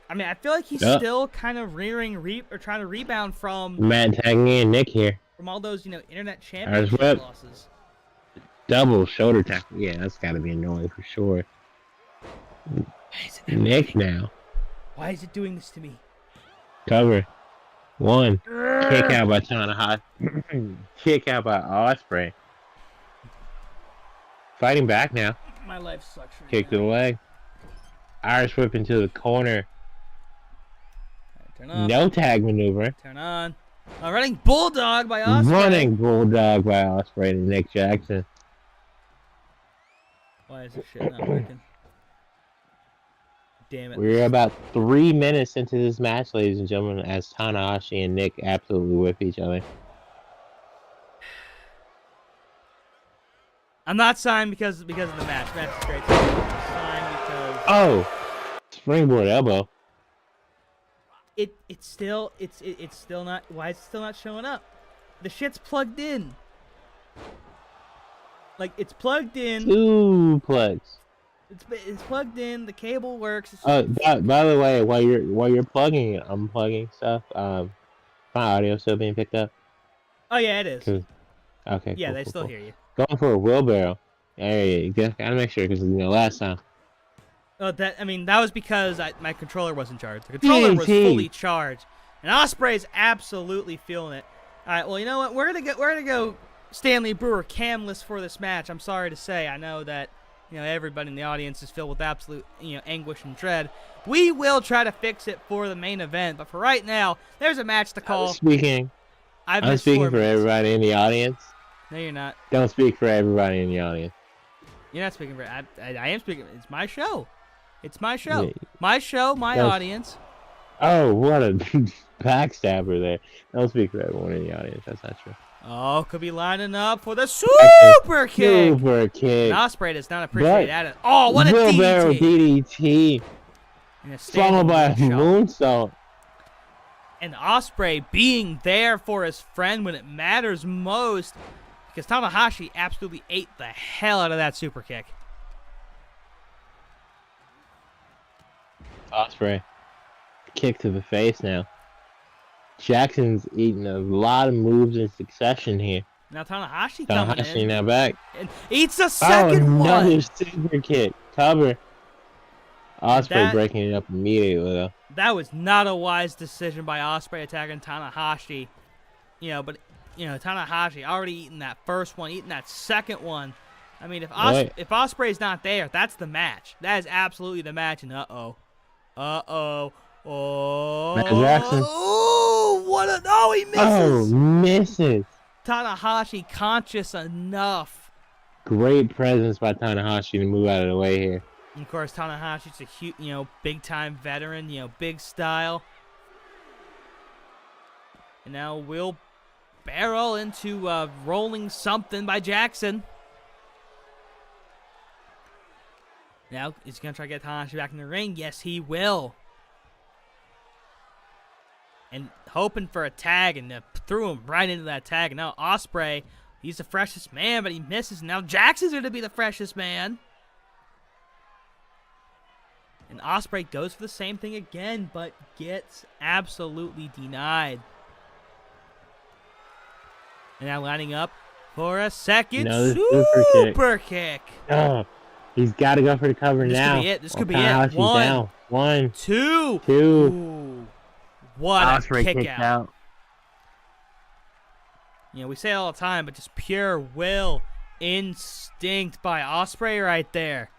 I feel like he's still kind of trying to rebound from Matt tagging in Nick here. From all those, internet championship losses. Double shoulder tackle. Yeah, that's got to be annoying for sure. Nick now. Why is it doing this to me? Cover. One. Kick out by Tanahashi. Kick out by Ospreay. Fighting back now. My life sucks right Kick to now. the leg. Irish whip into the corner. Right, turn off. No tag maneuver. Turn on. A running bulldog by Ospreay. Running bulldog by Ospreay to Nick Jackson. Why is this shit not working? Damn it. We're about 3 minutes into this match, ladies and gentlemen, as Tanahashi and Nick absolutely whip each other. I'm not signed because of the match. Match is great. I'm signed because Oh! Springboard elbow. it's still not. Why is it still not showing up? The shit's plugged in. Like, it's plugged in. Suplex. It's plugged in. The cable works. By the way, while you're plugging it, I'm plugging stuff. My audio still being picked up. Oh yeah, it is. Okay. Yeah, cool, they cool, still cool. hear you. Going for a wheelbarrow. Hey, you gotta make sure because last time. Oh, that was because my controller was in charge. The controller was fully charged, and Ospreay's absolutely feeling it. All right, well, you know what? We're gonna go Stanley Brewer camless for this match. I'm sorry to say. I know that everybody in the audience is filled with absolute anguish and dread. We will try to fix it for the main event, but for right now, there's a match to call. I'm speaking for everybody in the audience. No, you're not. Don't speak for everybody in the audience. You're not speaking for. I am speaking. It's my show. It's my show. Yeah. My show. My audience. Oh, what a backstabber there. Don't speak for everyone in the audience. That's not true. Oh, could be lining up for the super kick. Super kick. And Ospreay does not appreciate that. Oh, what a wheelbarrow DDT. DDT. Followed by a moonsault. And Ospreay being there for his friend when it matters most, because Tanahashi absolutely ate the hell out of that super kick. Ospreay. Kick to the face now. Jackson's eating a lot of moves in succession here. Now Tanahashi coming in. Tanahashi now back. And eats a second one. Another super kick. Cover. Ospreay breaking it up immediately though. That was not a wise decision by Ospreay attacking Tanahashi. But Tanahashi already eating that first one, eating that second one. I mean, if Ospreay's not there, that's the match. That is absolutely the match. And oh, Jackson. Oh, he misses. Oh, misses. Tanahashi conscious enough. Great presence by Tanahashi to move out of the way here. And of course, Tanahashi's a huge, big time veteran, big style. And now we'll barrel into rolling something by Jackson. Now, is he going to try to get Tanahashi back in the ring? Yes, he will. And hoping for a tag, and threw him right into that tag. And now Ospreay, he's the freshest man, but he misses. Now Jackson's going to be the freshest man. And Ospreay goes for the same thing again, but gets absolutely denied. And now lining up for a second super kick. Oh, he's got to go for the cover now. This could be it. One, two. Ooh. What Ospreay a kick kicked out. We say it all the time, but just pure will, instinct by Ospreay right there.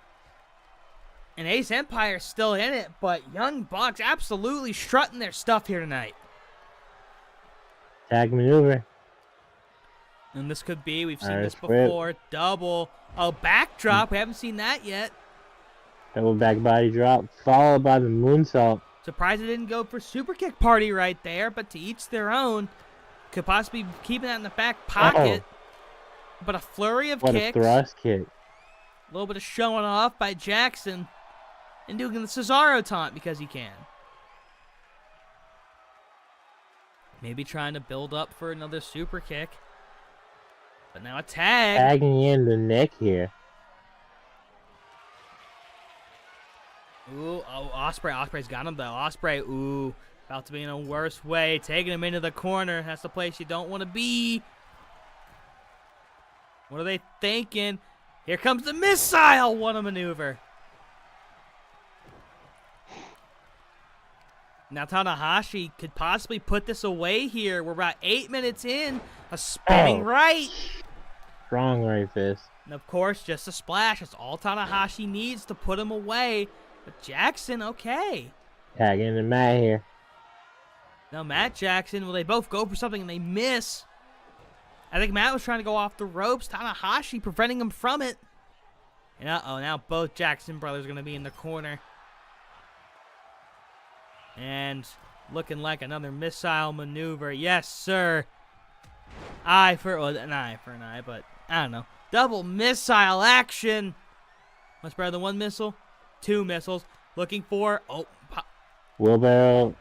And Ace Empire's still in it, but Young Bucks absolutely strutting their stuff here tonight. Tag maneuver. And this could be, we've seen this before, double. Oh, backdrop, we haven't seen that yet. Double back body drop, followed by the moonsault. Surprised it didn't go for super kick party right there, but to each their own. Could possibly be keeping that in the back pocket. But a flurry of kicks. What a thrust kick. A little bit of showing off by Jackson. And doing the Cesaro taunt because he can. Maybe trying to build up for another super kick. But now a tag. Tagging in the neck here. Ooh, oh, Ospreay. Ospreay's got him, though. Ospreay, ooh, about to be in a worse way. Taking him into the corner. That's the place you don't want to be. What are they thinking? Here comes the missile. What a maneuver. Now Tanahashi could possibly put this away here. We're about 8 minutes in. A spinning right. Strong right fist. And of course, just a splash. That's all Tanahashi needs to put him away. But Jackson, okay. Tagging the mat here. Now Matt Jackson, well, they both go for something and they miss. I think Matt was trying to go off the ropes. Tanahashi preventing him from it. And uh-oh, now both Jackson brothers are going to be in the corner. And looking like another missile maneuver. Yes, sir. Eye for an eye, but I don't know. Double missile action. Much better than one missile. 2 missiles. Looking for, wheelbarrow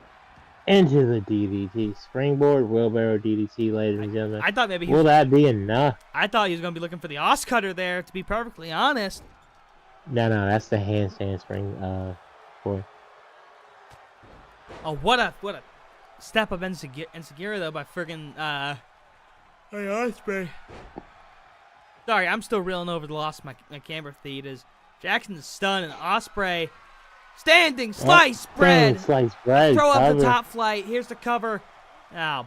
into the DDT. Springboard, wheelbarrow DDT, ladies and gentlemen. I thought maybe will that be enough? I thought he was going to be looking for the Os cutter there, to be perfectly honest. No, that's the handstand spring board. Oh, what a step of Insegura though by friggin' Ospreay. Sorry, I'm still reeling over the loss of my camera feed. Is Jackson's stunned and Ospreay standing slice spread. Slice bread. Throw cover. up the top flight. Here's the cover. Oh.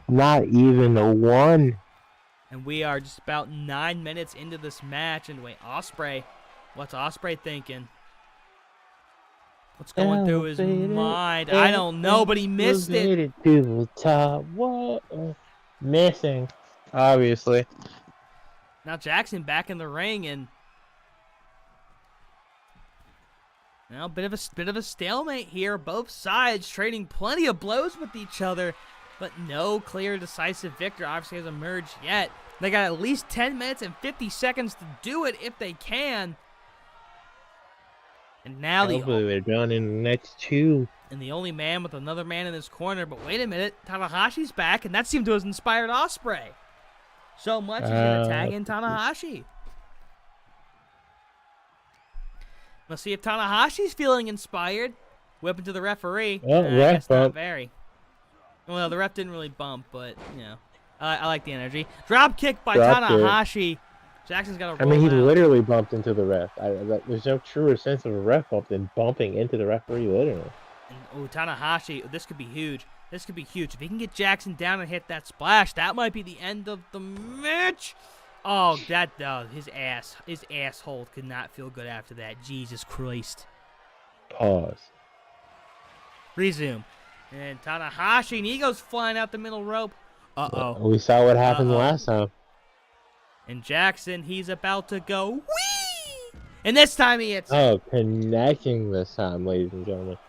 Not even a 1. And we are just about 9 minutes into this match. And wait, Ospreay, what's Ospreay thinking? What's going through his mind? I don't know, but he missed it. To the top. What? Missing, obviously. Now Jackson back in the ring, and now a bit of a stalemate here. Both sides trading plenty of blows with each other, but no clear decisive victor obviously has emerged yet. They got at least 10 minutes and 50 seconds to do it if they can. And now hopefully they're done in the next 2. And the only man with another man in his corner. But wait a minute, Tanahashi's back, and that seemed to have inspired Ospreay. So much he's going to tag in Tanahashi. Let's see if Tanahashi's feeling inspired. Whip into the referee. Oh, I ref guess bump. not very. Well, the ref didn't really bump, but, you know. I like the energy. Drop kick by Tanahashi. Jackson's got to roll he out. literally bumped into the ref. There's no truer sense of a ref bump than bumping into the referee, literally. And, Tanahashi, this could be huge. This could be huge. If he can get Jackson down and hit that splash, that might be the end of the match. Oh, his asshole could not feel good after that. Jesus Christ. Pause. Resume. And Tanahashi, and he goes flying out the middle rope. Uh-oh. We saw what happened last time. And Jackson, he's about to go, whee! And this time he hits. Oh, connecting this time, ladies and gentlemen.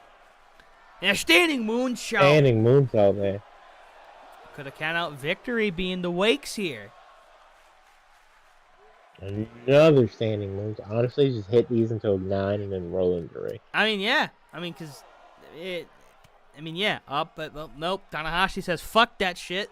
And a standing moonsault. Standing moonsault there. Could have count out victory being the Wakes here. Another standing moonsault. Honestly, just hit these until 9 and then roll into ring. I mean, yeah. Up, but well, nope. Tanahashi says, fuck that shit.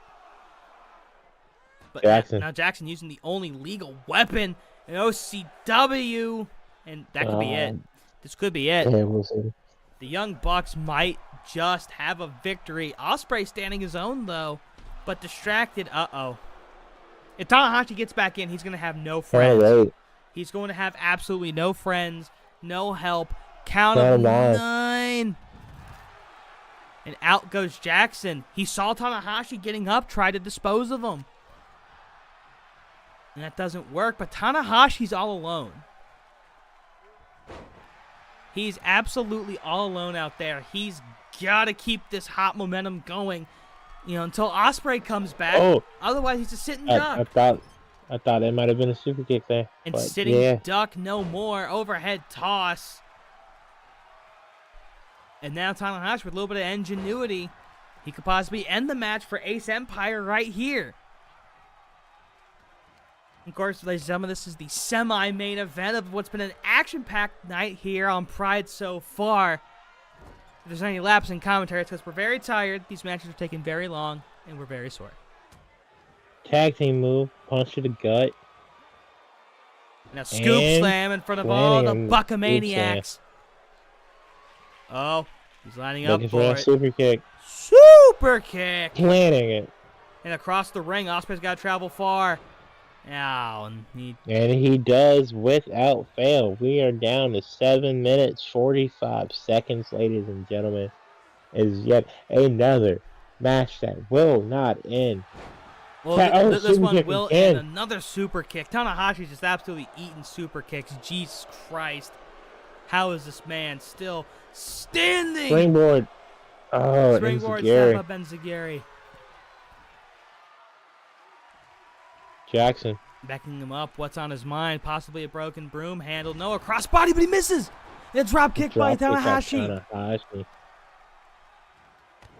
But Jackson. Now Jackson using the only legal weapon, an OCW, and that could be it. This could be it. Yeah, we'll see. The Young Bucks might just have a victory. Ospreay standing his own, though, but distracted. Uh-oh. If Tanahashi gets back in, he's going to have no friends. Right. He's going to have absolutely no friends, no help. Count of 9. And out goes Jackson. He saw Tanahashi getting up, tried to dispose of him. And that doesn't work, but Tanahashi's all alone. He's absolutely all alone out there. He's got to keep this hot momentum going, until Ospreay comes back. Oh. Otherwise, he's a sitting duck. I thought it might have been a super kick there. And sitting duck no more. Overhead toss. And now Tanahashi with a little bit of ingenuity. He could possibly end the match for Ace Empire right here. Of course, ladies and gentlemen, this is the semi-main event of what's been an action-packed night here on Pride so far. If there's any lapse in commentary, it's because we're very tired. These matches are taking very long, and we're very sore. Tag team move, punch to the gut. Now scoop slam in front of all the Buckamaniacs. Oh, he's lining up for it. Super kick. Super kick. Planning it. And across the ring, Ospreay's got to travel far. Ow, And he does without fail. We are down to 7 minutes 45 seconds, ladies and gentlemen. Is yet another match that will not end. Well, this super one kick will again. end. Another super kick. Tanahashi's just absolutely eating super kicks. Jesus Christ. How is this man still standing? Springboard. Oh, Springboard, Enziguri. step up, Enziguri. Jackson. Backing him up. What's on his mind? Possibly a broken broom handle. No, a crossbody, but he misses. And a drop kick by Tanahashi.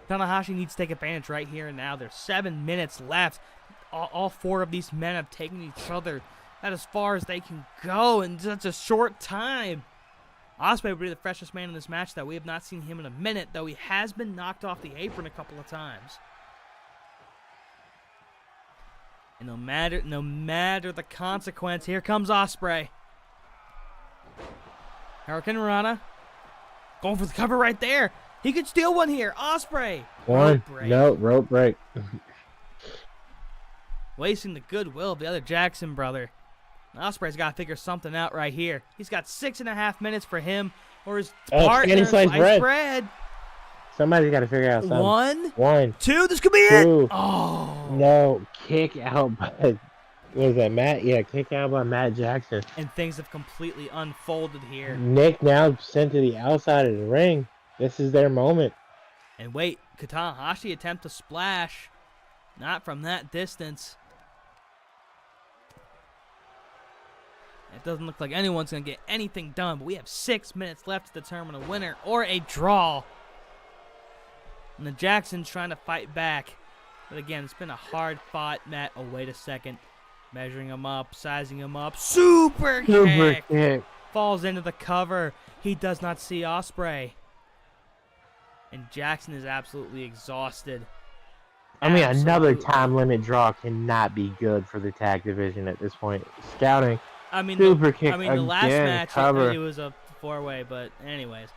Tanahashi needs to take advantage right here and now. There's 7 minutes left. All four of these men have taken each other as far as they can go in such a short time. Ospreay will be the freshest man in this match, though. We have not seen him in a minute, though he has been knocked off the apron a couple of times. And no matter the consequence, here comes Ospreay. Hurricane Rana. Going for the cover right there. He could steal one here. Ospreay. One. No, rope break. Wasting the goodwill of the other Jackson brother. Ospreay's got to figure something out right here. He's got 6.5 minutes for him or his partner. Sliced bread. Somebody's got to figure out something. One. Two. This could be it. Oh. No. Kick out by, what is that, Matt? Yeah, kick out by Matt Jackson. And things have completely unfolded here. Nick now sent to the outside of the ring. This is their moment. And wait, Tanahashi attempt to splash. Not from that distance. It doesn't look like anyone's going to get anything done, but we have 6 minutes left to determine a winner or a draw. And the Jackson's trying to fight back. But again, it's been a hard-fought match. Oh, wait a second. Measuring him up, sizing him up. Super kick. Falls into the cover. He does not see Ospreay. And Jackson is absolutely exhausted. I mean, another time limit draw cannot be good for the tag division at this point. Scouting. I mean, super kick the last match, cover. it was a 4-way, but anyways.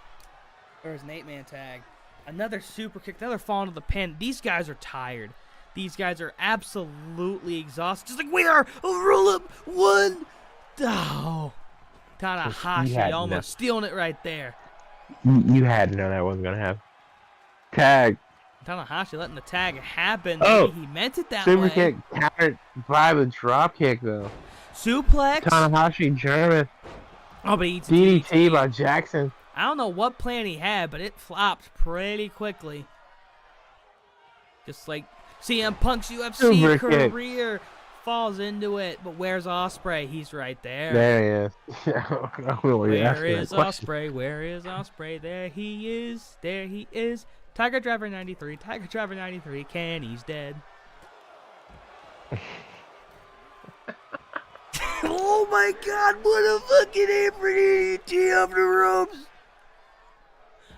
There was an 8-man tag. Another super kick, another fall into the pin. These guys are tired. These guys are absolutely exhausted. Just like we are. Oh, roll up. One. Oh. Tanahashi almost stealing it right there. You had to know that wasn't going to happen. Tag. Tanahashi letting the tag happen. Oh. Maybe he meant it that super way. Kick countered by the drop kick, though. Suplex. Tanahashi German. Oh, but he eats DDT by Jackson. I don't know what plan he had, but it flopped pretty quickly. Just like CM Punk's UFC career falls into it. But where's Ospreay? He's right there. There he is. Where is Ospreay? Where is Ospreay? There he is. There he is. Tiger Driver 93. Tiger Driver 93. Kenny's dead. Oh my God! What a fucking apron DDT off the ropes!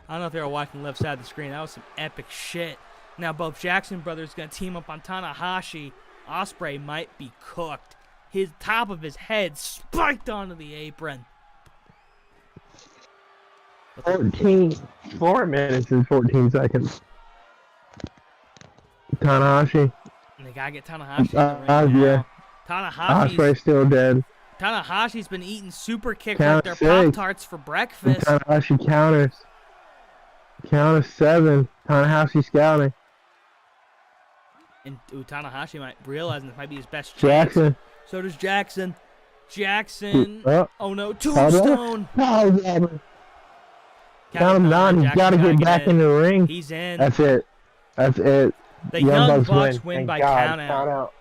I don't know if they were watching the left side of the screen. That was some epic shit. Now both Jackson brothers gonna team up on Tanahashi. Ospreay might be cooked. His top of his head spiked onto the apron. 4 minutes and 14 seconds. Tanahashi. And they gotta get Tanahashi in the ring now. Ospreay's still dead. Tanahashi's been eating super kicks like they're Pop-Tarts for breakfast. And Tanahashi counters. Count of 7. Tanahashi scouting. And Tanahashi might realize this might be his best chance. Jackson. So does Jackson. Jackson. Oh no, Tombstone. Count him down. He's got to get back in the ring. He's in. That's it. That's it. The Young Bucks win by count out.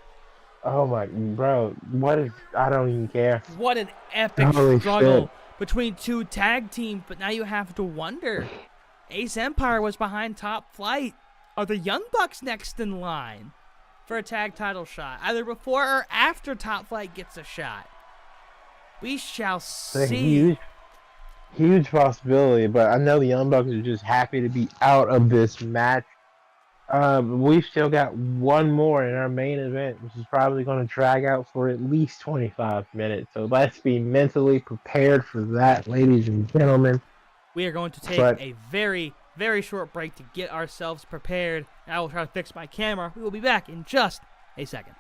Oh my, bro. What is, I don't even care. What an epic struggle between two tag teams, but now you have to wonder. Ace Empire was behind Top Flight. Are the Young Bucks next in line for a tag title shot? Either before or after Top Flight gets a shot. We shall see. Huge possibility, but I know the Young Bucks are just happy to be out of this match. We've still got one more in our main event, which is probably going to drag out for at least 25 minutes. So let's be mentally prepared for that, ladies and gentlemen. We are going to take a very, very short break to get ourselves prepared. I will try to fix my camera. We will be back in just a second.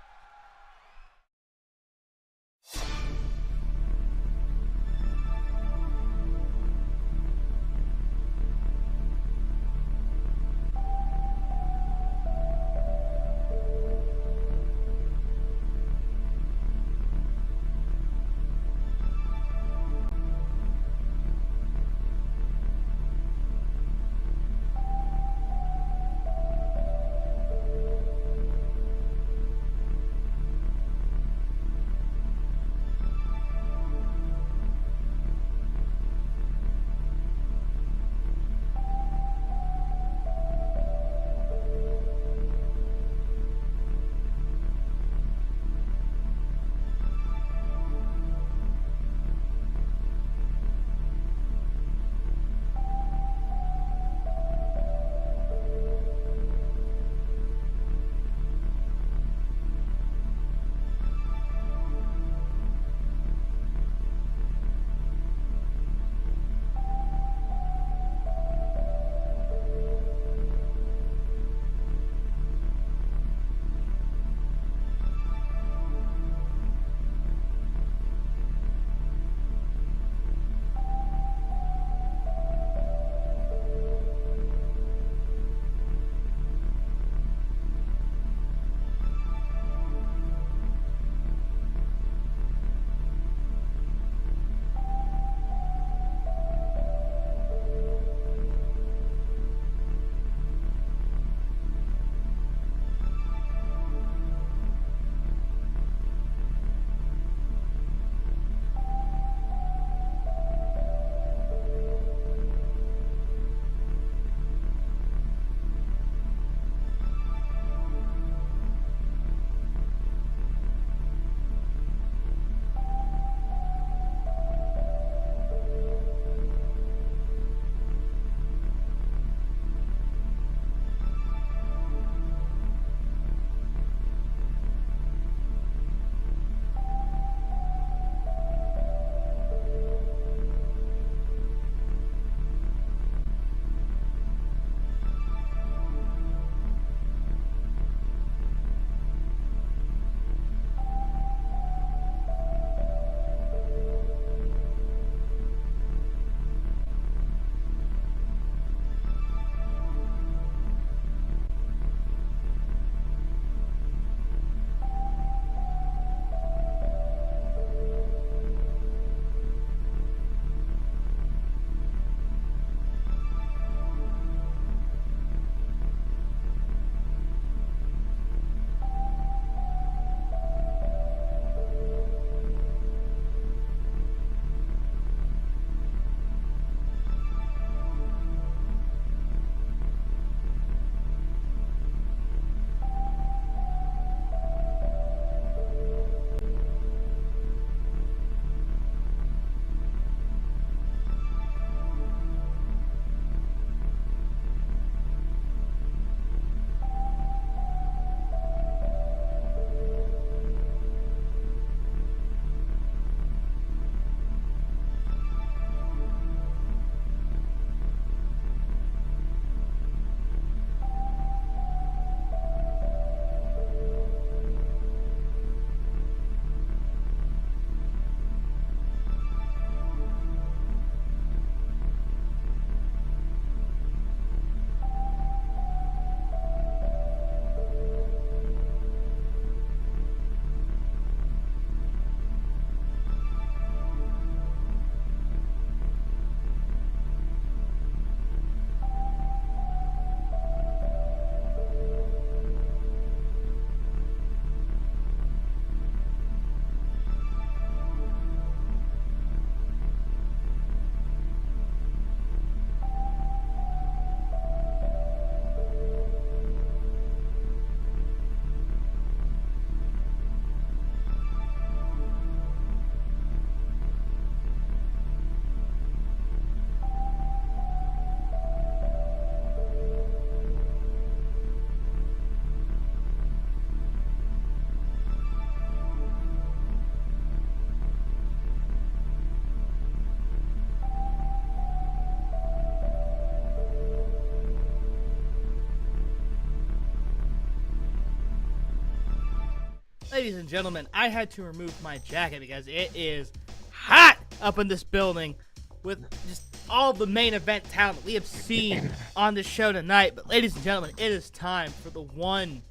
Ladies and gentlemen, I had to remove my jacket because it is hot up in this building with just all the main event talent we have seen on this show tonight. But ladies and gentlemen, it is time for the one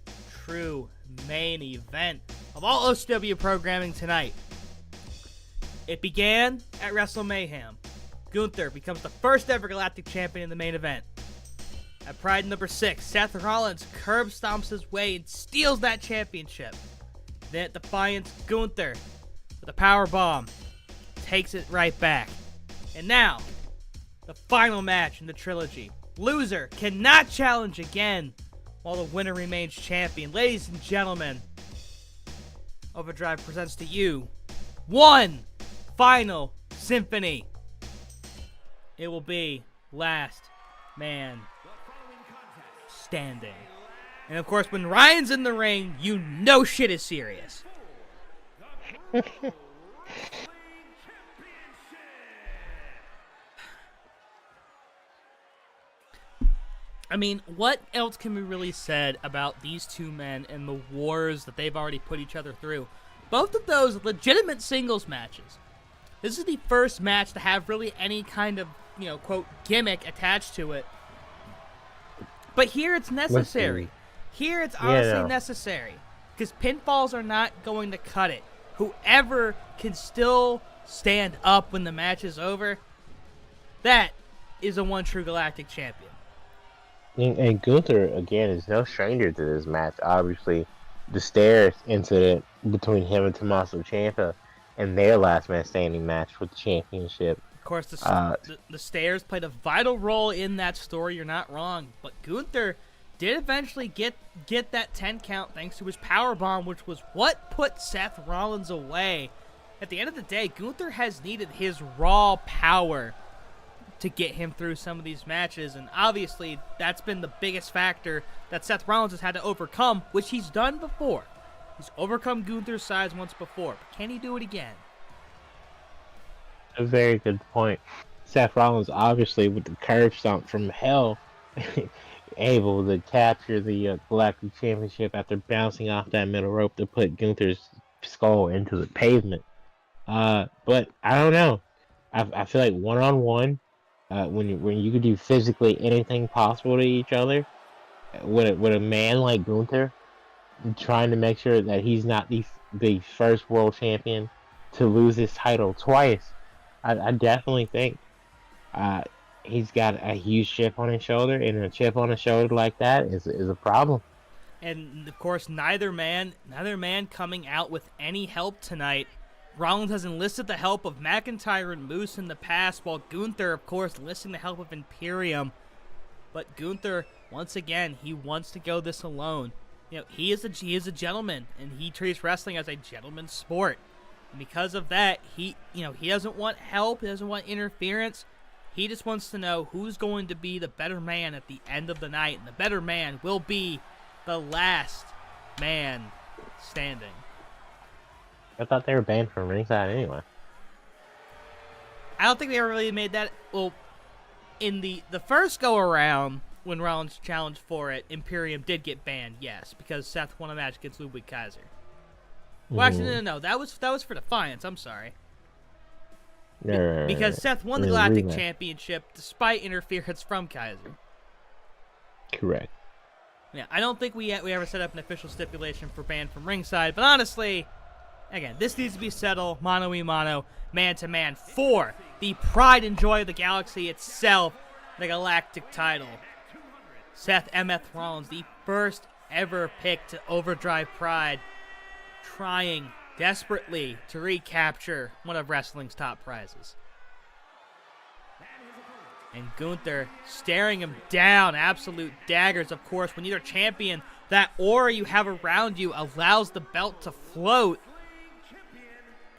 true main event of all OCW programming tonight. It began at Wrestle Mayhem. Gunther becomes the first ever Galactic Champion in the main event. At Pride number 6, Seth Rollins curb stomps his way and steals that championship. Then at Defiance, Gunther with a power bomb takes it right back. And now, the final match in the trilogy. Loser cannot challenge again while the winner remains champion. Ladies and gentlemen, Overdrive presents to you one final symphony. It will be Last Man Standing. And of course, when Ryan's in the ring, you know shit is serious. I mean, what else can be really said about these two men and the wars that they've already put each other through? Both of those legitimate singles matches. This is the first match to have really any kind of, quote, gimmick attached to it. But here it's necessary. Here it's honestly necessary. Because pinfalls are not going to cut it. Whoever can still stand up when the match is over, that is a one true Galactic champion. And Gunther, again, is no stranger to this match. Obviously, the stairs incident between him and Tommaso Ciampa and their last man standing match for the championship. Of course, the stairs played a vital role in that story. You're not wrong. But Gunther did eventually get that 10 count thanks to his powerbomb, which was what put Seth Rollins away. At the end of the day, Gunther has needed his raw power to get him through some of these matches, and obviously that's been the biggest factor that Seth Rollins has had to overcome, which he's done before. He's overcome Gunther's size once before, but can he do it again? A very good point. Seth Rollins, obviously, with the curb stomp from hell, able to capture the Galactic Championship after bouncing off that middle rope to put Gunther's skull into the pavement. But I don't know. I feel like one-on-one, when you could do physically anything possible to each other, with a man like Gunther, trying to make sure that he's not the first world champion to lose his title twice, I definitely think he's got a huge chip on his shoulder, and a chip on his shoulder like that is a problem. And of course, neither man coming out with any help tonight. Rollins has enlisted the help of McIntyre and Moose in the past, while Gunther, of course, enlisting the help of Imperium. But Gunther, once again, he wants to go this alone. He is a gentleman, and he treats wrestling as a gentleman's sport. And because of that, he doesn't want help, he doesn't want interference. He just wants to know who's going to be the better man at the end of the night, and the better man will be the last man standing. I thought they were banned from ringside anyway. I don't think they ever really made that. Well, in the first go around when Rollins challenged for it, Imperium did get banned, yes, because Seth won a match against Ludwig Kaiser. Well, actually, no, that was for Defiance. I'm sorry. Because Seth won the Galactic Championship despite interference from Kaiser. Correct. Yeah, I don't think we ever set up an official stipulation for ban from ringside, but honestly, again, this needs to be settled mano-a-mano, man-to-man, for the pride and joy of the galaxy itself, the Galactic title. Seth MF Rollins, the first ever pick to Overdrive Pride, trying desperately to recapture one of wrestling's top prizes. And Gunther staring him down, absolute daggers. Of course, when you're a champion, that aura you have around you allows the belt to float.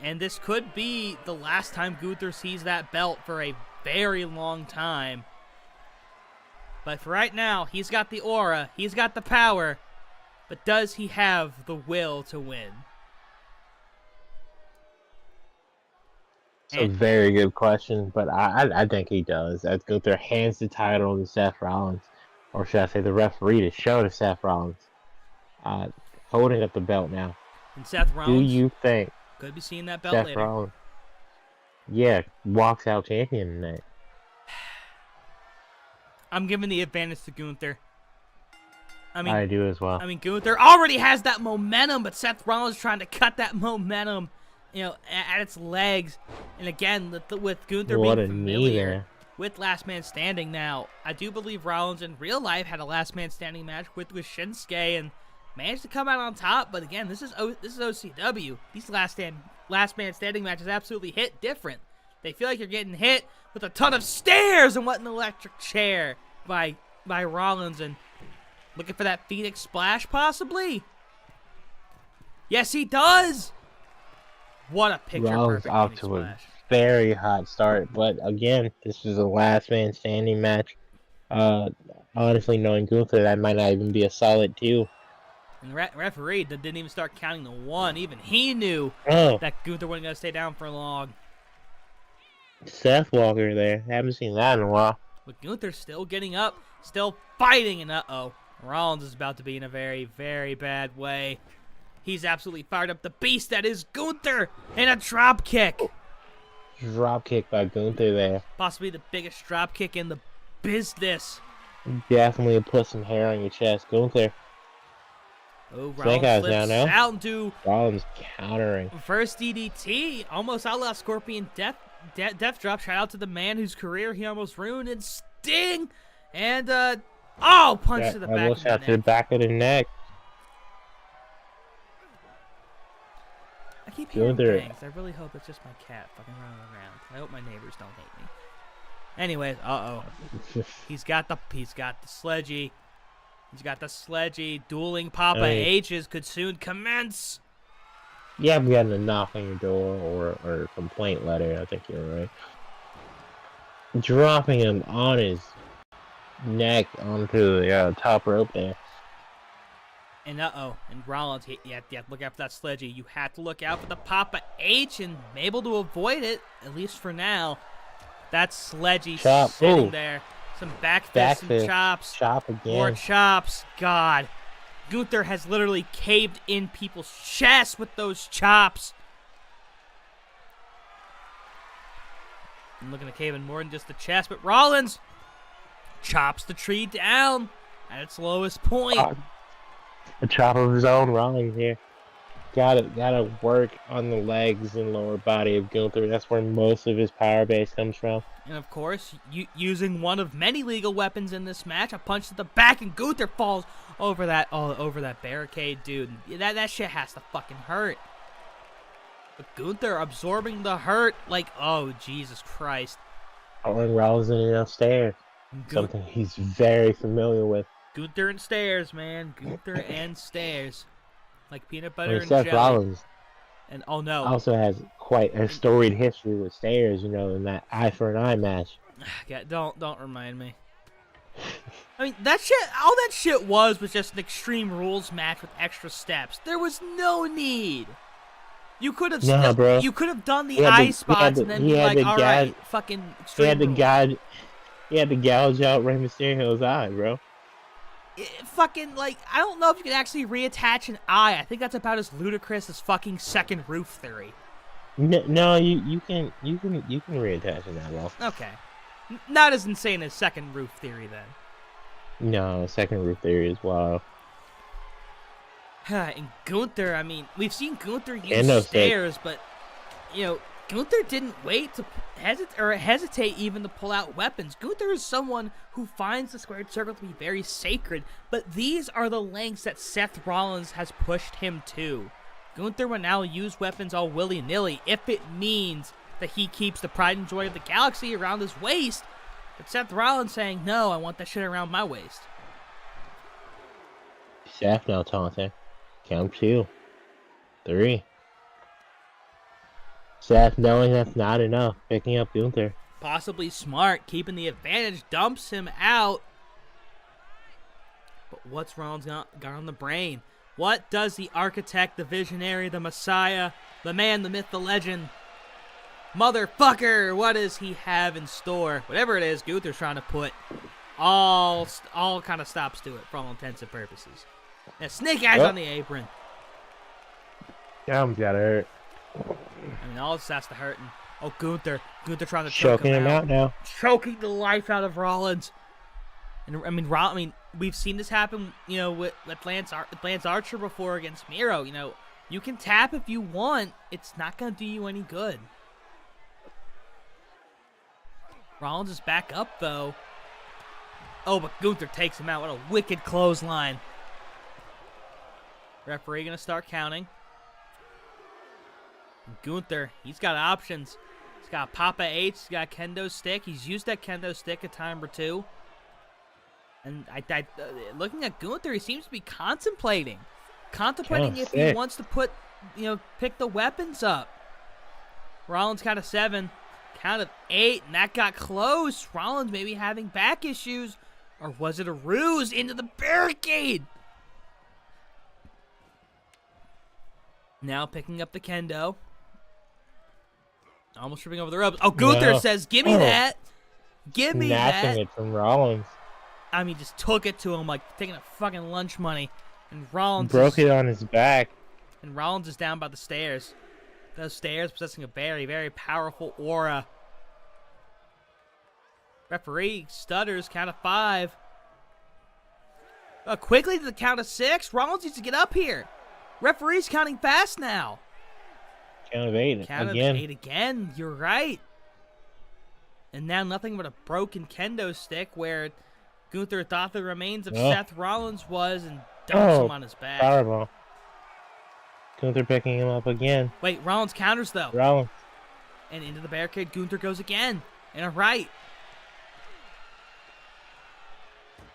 And this could be the last time Gunther sees that belt for a very long time. But for right now, he's got the aura, he's got the power, but does he have the will to win? It's a very good question, but I think he does. As Gunther hands the title to Seth Rollins, or should I say the referee to show to Seth Rollins, holding up the belt now. And Seth Rollins. Do you think Could be seeing that belt Seth later. Rollins, walks out champion tonight? I'm giving the advantage to Gunther. I do as well. I mean, Gunther already has that momentum, but Seth Rollins trying to cut that momentum, at its legs. And again, with Gunther being familiar with Last Man Standing now, I do believe Rollins in real life had a Last Man Standing match with Shinsuke and managed to come out on top. But again, this is OCW. These Last Man Standing matches absolutely hit different. They feel like you're getting hit with a ton of stairs and what an electric chair by Rollins, and looking for that Phoenix Splash, possibly? Yes, he does! What a picture-perfect off Phoenix to Splash. a very hot start, but again, this is a last man standing match. Honestly, knowing Gunther, that might not even be a solid 2. And the referee didn't even start counting the 1. Even he knew that Gunther wasn't going to stay down for long. Seth Walker there. Haven't seen that in a while. But Gunther's still getting up, still fighting, and Rollins is about to be in a very, very bad way. He's absolutely fired up. The beast that is Gunther, and a drop kick. Drop kick by Gunther there. Possibly the biggest drop kick in the business. Definitely put some hair on your chest, Gunther. Oh, Rollins flips out into Rollins countering. First DDT, almost outlaw Scorpion death drop. Shout out to the man whose career he almost ruined. And Sting, and punch to the back of the neck. To the back of the neck. I keep hearing bangs. I really hope it's just my cat fucking running around. I hope my neighbors don't hate me. Anyways, he's got the sledgy. He's got the sledgy. Dueling Papa H's could soon commence. Yeah, we got a knock on your door or a complaint letter. I think you're right. Dropping him on his neck onto the top rope there. And and Rollins, you have to look out for that sledgy. You have to look out for the Papa H and able to avoid it, at least for now. That sledgy sitting there. Some back fists and chops. Chop again. More chops. God. Gunther has literally caved in people's chests with those chops. I'm looking to cave in more than just the chest, but Rollins chops the tree down at its lowest point. A chop of his own, Rollins here. Gotta work on the legs and lower body of Gunther. That's where most of his power base comes from. And of course, using one of many legal weapons in this match, a punch to the back, and Gunther falls over that barricade, dude. That shit has to fucking hurt. But Gunther absorbing the hurt, like, oh Jesus Christ. And Rollins in upstairs. Something he's very familiar with. Gunther and stairs, man. Gunther and stairs. Like peanut butter and Seth jelly. Rollins and no. Also has quite a storied history with stairs, in that eye for an eye match. Yeah, don't remind me. I mean, all that shit was just an Extreme Rules match with extra steps. There was no need. You could have you could have done the eye spots and then be like, all right, fucking Extreme Rules. He had to gouge out Rey Mysterio's eye, bro. I don't know if you can actually reattach an eye. I think that's about as ludicrous as fucking second roof theory. No, you can reattach an eyeball. Okay. Not as insane as second roof theory, then. No, second roof theory is wild. And Gunther, I mean, we've seen Gunther use stairs, but, Gunther didn't wait to hesitate even to pull out weapons. Gunther is someone who finds the squared circle to be very sacred, but these are the lengths that Seth Rollins has pushed him to. Gunther will now use weapons all willy-nilly if it means that he keeps the pride and joy of the galaxy around his waist. But Seth Rollins saying, no, I want that shit around my waist. Seth now taunting. Count 2. 3. Seth, knowing that's not enough, picking up Gunther. Possibly smart, keeping the advantage, dumps him out. But what's Rollins got on the brain? What does the architect, the visionary, the messiah, the man, the myth, the legend, motherfucker, what does he have in store? Whatever it is, Gunther's trying to put all kind of stops to it for all intents and purposes. Now, Snake Eyes on the apron. Arm's gotta hurt. I mean, all this has to hurt. And, oh, Gunther trying to choke Choking him out now. choking the life out of Rollins. And I mean, we've seen this happen, you know, with Lance Archer before against Miro. You know, you can tap if you want. It's not gonna do you any good. Rollins is back up though. Oh, but Gunther takes him out. What a wicked clothesline. Referee gonna start counting. And Gunther, he's got options. He's got Papa H. He's got a kendo stick. He's used that kendo stick a time or two. And looking at Gunther, he seems to be contemplating if he wants to pick the weapons up. Rollins count of 7, count of 8, and that got close. Rollins maybe having back issues, or was it a ruse into the barricade? Now picking up the kendo. Almost tripping over the ropes. Oh, Gunther says, "Give me that. Give me that." Snatching it from Rollins. I mean, just took it to him like taking a fucking lunch money. And Rollins broke it on his back. And Rollins is down by the stairs. Those stairs possessing a very, very powerful aura. Referee stutters, count of 5. Quickly to the count of 6. Rollins needs to get up here. Referee's counting fast now. Count of 8 Count again. of 8 again. You're right. And now nothing but a broken kendo stick where Gunther thought the remains of Seth Rollins was and dumps him on his back. Powerball. Gunther picking him up again. Wait, Rollins counters though. Rollins. And into the barricade, Gunther goes again. And a right.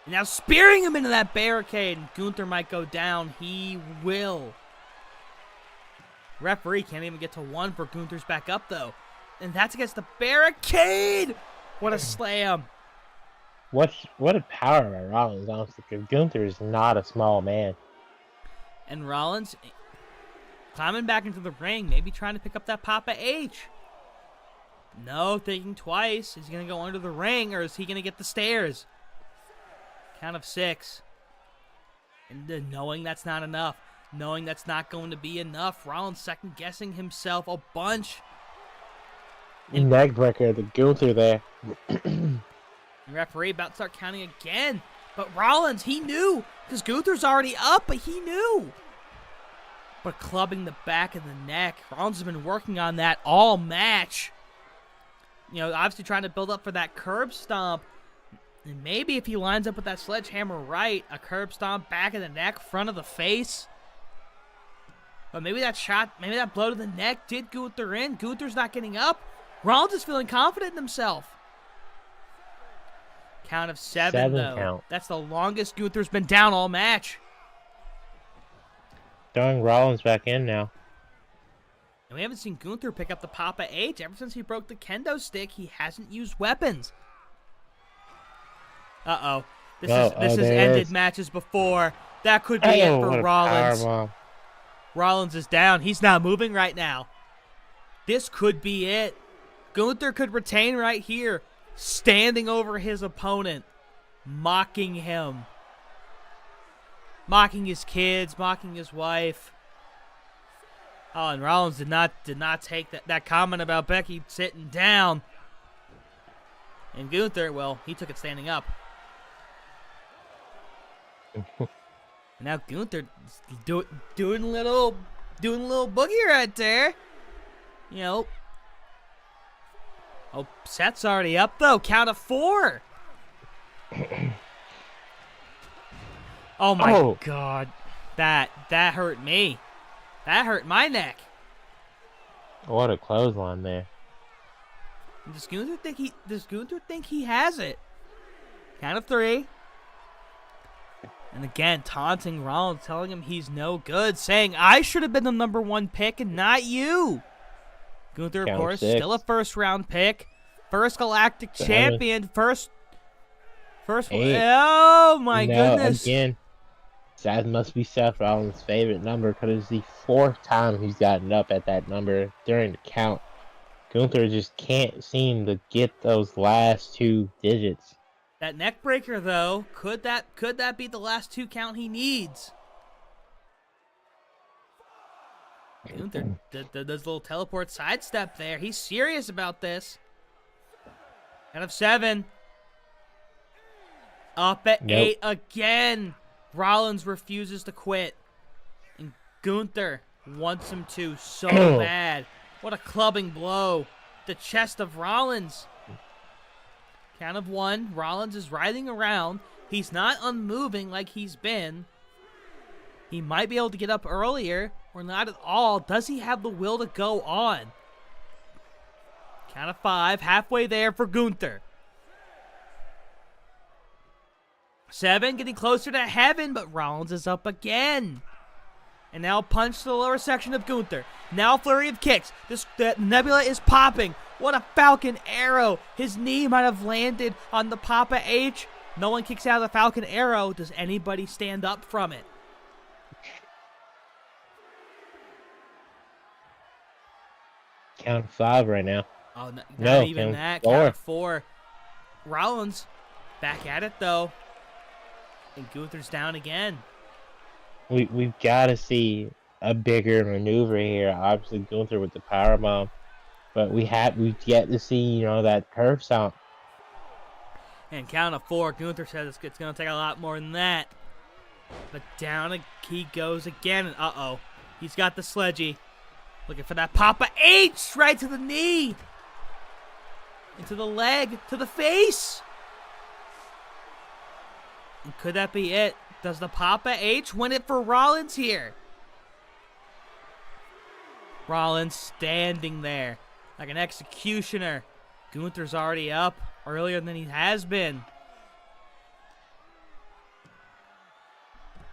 And now spearing him into that barricade. And Gunther might go down. He will. Referee can't even get to 1 for Gunther's back up though. And that's against the barricade. What a slam. What a power by Rollins, honestly, because Gunther is not a small man. And Rollins climbing back into the ring, maybe trying to pick up that Papa H. No, thinking twice. Is he going to go under the ring, or is he going to get the stairs? Count of 6. And then knowing that's not enough, knowing that's not going to be enough, Rollins second-guessing himself a bunch. Neck breaker, the Gunther there. The referee about to start counting again. But Rollins, he knew. Because Gunther's already up, but he knew. But clubbing the back of the neck. Rollins has been working on that all match. You know, obviously trying to build up for that curb stomp. And maybe if he lines up with that sledgehammer right, a curb stomp, back of the neck, front of the face. But maybe that shot, maybe that blow to the neck did Gunther in. Gunther's not getting up. Rollins is feeling confident in himself. Count of 7 though. Count. That's the longest Gunther's been down all match. Throwing Rollins back in now. And we haven't seen Gunther pick up the Papa H. Ever since he broke the kendo stick, he hasn't used weapons. Uh-oh. This has ended matches before. That could be it for Rollins. Rollins is down. He's not moving right now. This could be it. Gunther could retain right here. Standing over his opponent, mocking him, mocking his kids, mocking his wife. Oh, and Rollins did not take that comment about Becky sitting down. And Gunther, well, he took it standing up. Now Gunther doing a little boogie right there. You know. Oh, Seth's already up, though. Count of 4. Oh, my God. That hurt me. That hurt my neck. What a clothesline there. Does Gunther think he has it? Count of 3. And again, taunting Rollins, telling him he's no good, saying, I should have been the number 1 pick and not you. Gunther, of course, still a first-round pick. First Galactic champion. First. 8. Oh, my goodness. Again, that must be Seth Rollins' favorite number because it's the 4th time he's gotten up at that number during the count. Gunther just can't seem to get those last 2 digits. That neck breaker, though, could that be the last 2 count he needs? Gunther does a little teleport sidestep there. He's serious about this. Out of 7. Up at 8 again. Rollins refuses to quit. And Gunther wants him to so bad. What a clubbing blow. The chest of Rollins. Count of 1. Rollins is riding around. He's not unmoving like he's been. He might be able to get up earlier, or not at all. Does he have the will to go on? Count of 5. Halfway there for Gunther. 7, getting closer to heaven, but Rollins is up again. And now punch to the lower section of Gunther. Now flurry of kicks. The Nebula is popping. What a Falcon Arrow. His knee might have landed on the Papa H. No one kicks out of the Falcon Arrow. Does anybody stand up from it? Count of 5 right now. Oh, not No, even count that. 4. Count of 4. Rollins back at it, though. And Gunther's down again. We've got to see a bigger maneuver here. Obviously, Gunther with the powerbomb, but we've yet to see that curve stomp. And count of 4. Gunther says it's going to take a lot more than that. But down he goes again. And uh-oh. He's got the sledgy. Looking for that Papa H right to the knee. Into the leg. To the face. And could that be it? Does the Papa H win it for Rollins here? Rollins standing there like an executioner. Gunther's already up earlier than he has been.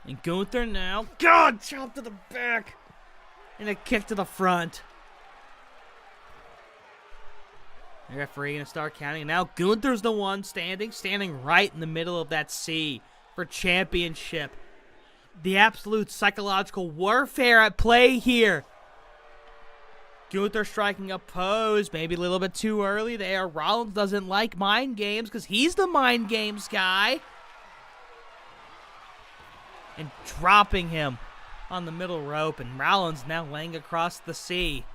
And Gunther now, God, chop to the back. And a kick to the front. The referee going to start counting. And now Gunther's the one standing right in the middle of that C for championship. The absolute psychological warfare at play here. Gunther striking a pose, maybe a little bit too early there. Rollins doesn't like mind games because he's the mind games guy. And dropping him on the middle rope, and Rollins now laying across the sea.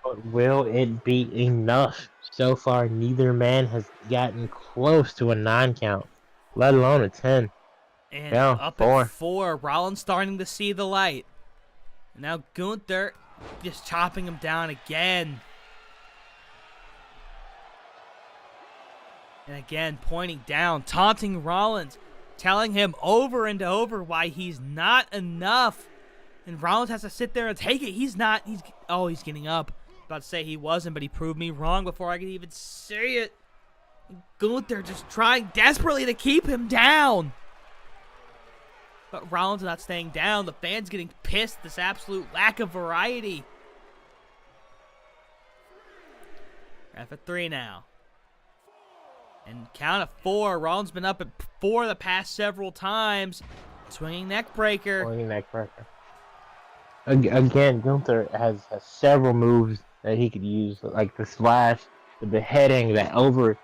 But will it be enough? So far, neither man has gotten close to a 9 count, let alone a 10. And yeah, up 4. at 4, Rollins starting to see the light. Now Gunther just chopping him down again. And again, pointing down, taunting Rollins, telling him over and over why he's not enough. And Rollins has to sit there and take it. He's getting up. About to say he wasn't, but he proved me wrong before I could even say it. And Gunther just trying desperately to keep him down. But Rollins not staying down. The fans getting pissed. This absolute lack of variety. Ref at 3 now. And count of 4. Rollins been up at 4 the past several times. Swinging neck breaker. Swinging neck breaker. Again, Gunther has several moves that he could use, like the splash, the beheading, that overly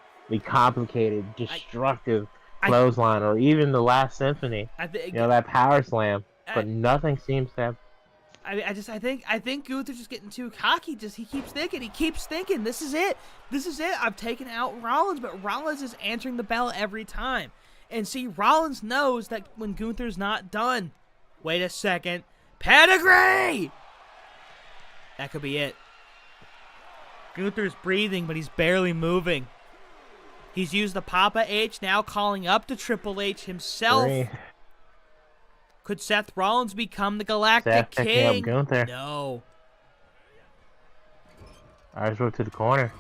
complicated, destructive clothesline, or even the last symphony. That power slam. But nothing seems to have. I think Gunther's just getting too cocky. He keeps thinking. This is it. I've taken out Rollins, but Rollins is answering the bell every time. And see, Rollins knows that when Gunther's not done. Wait a second. Pedigree! That could be it. Gunther's breathing, but he's barely moving. He's used the Papa H, now calling up to Triple H himself. 3. Could Seth Rollins become the Galactic Seth King? Up Gunther. No. Eyes rope to the corner.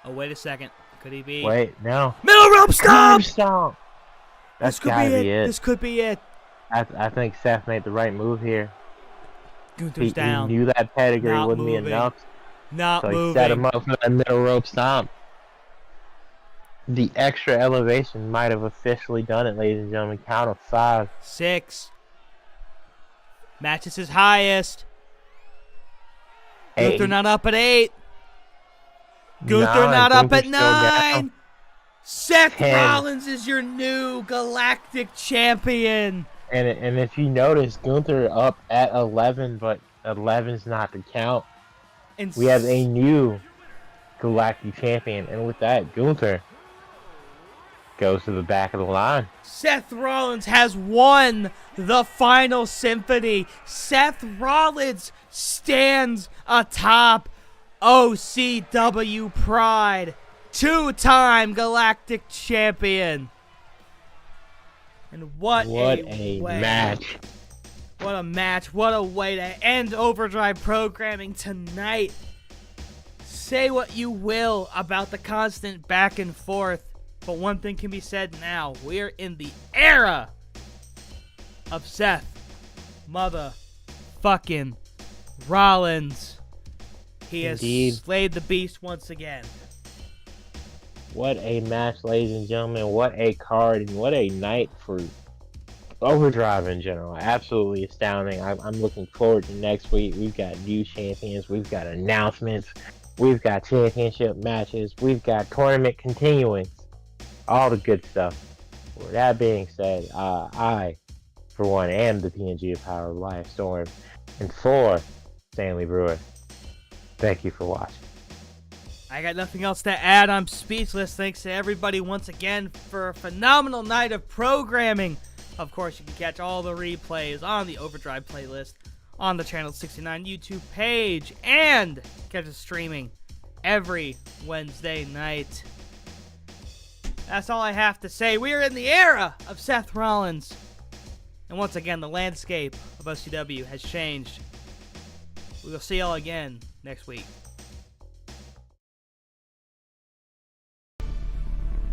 Oh, wait a second. Could he be? Wait, no. Middle rope stomp! Stomp! That's gotta be it. This could be it. I think Seth made the right move here. Gunther's down. He knew that pedigree Not wouldn't moving. be enough. Not So moving. he set him up for that middle rope stomp. The extra elevation might have officially done it, ladies and gentlemen. Count of 5. 6. Match is his highest. 8. Gunther not up at 8. Gunther 9. not up Gunther's at still 9. down. Seth 10. Rollins is your new Galactic Champion. And if you notice, Gunther up at 11, but 11's not the count. And We have a new Galactic champion, and with that, Gunther goes to the back of the line. Seth Rollins has won the final symphony. Seth Rollins stands atop OCW Pride, two-time Galactic champion. And what a match. What a match. What a way to end Overdrive programming tonight. Say what you will about the constant back and forth, but one thing can be said now. We're in the era of Seth motherfucking Rollins. He Indeed. has slayed the beast once again. What a match, ladies and gentlemen. What a card, and what a night for Overdrive in general. Absolutely astounding. I'm looking forward to next week. We've got new champions. We've got announcements. We've got championship matches. We've got tournament continuings. All the good stuff. With that being said, I, for one, am the PNG of Power of Life Storm. And for Stanley Brewer, thank you for watching. I got nothing else to add. I'm speechless. Thanks to everybody once again for a phenomenal night of programming. Of course, you can catch all the replays on the Overdrive playlist on the Channel 69 YouTube page, and catch us streaming every Wednesday night. That's all I have to say. We are in the era of Seth Rollins. And once again, the landscape of OCW has changed. We will see y'all again next week.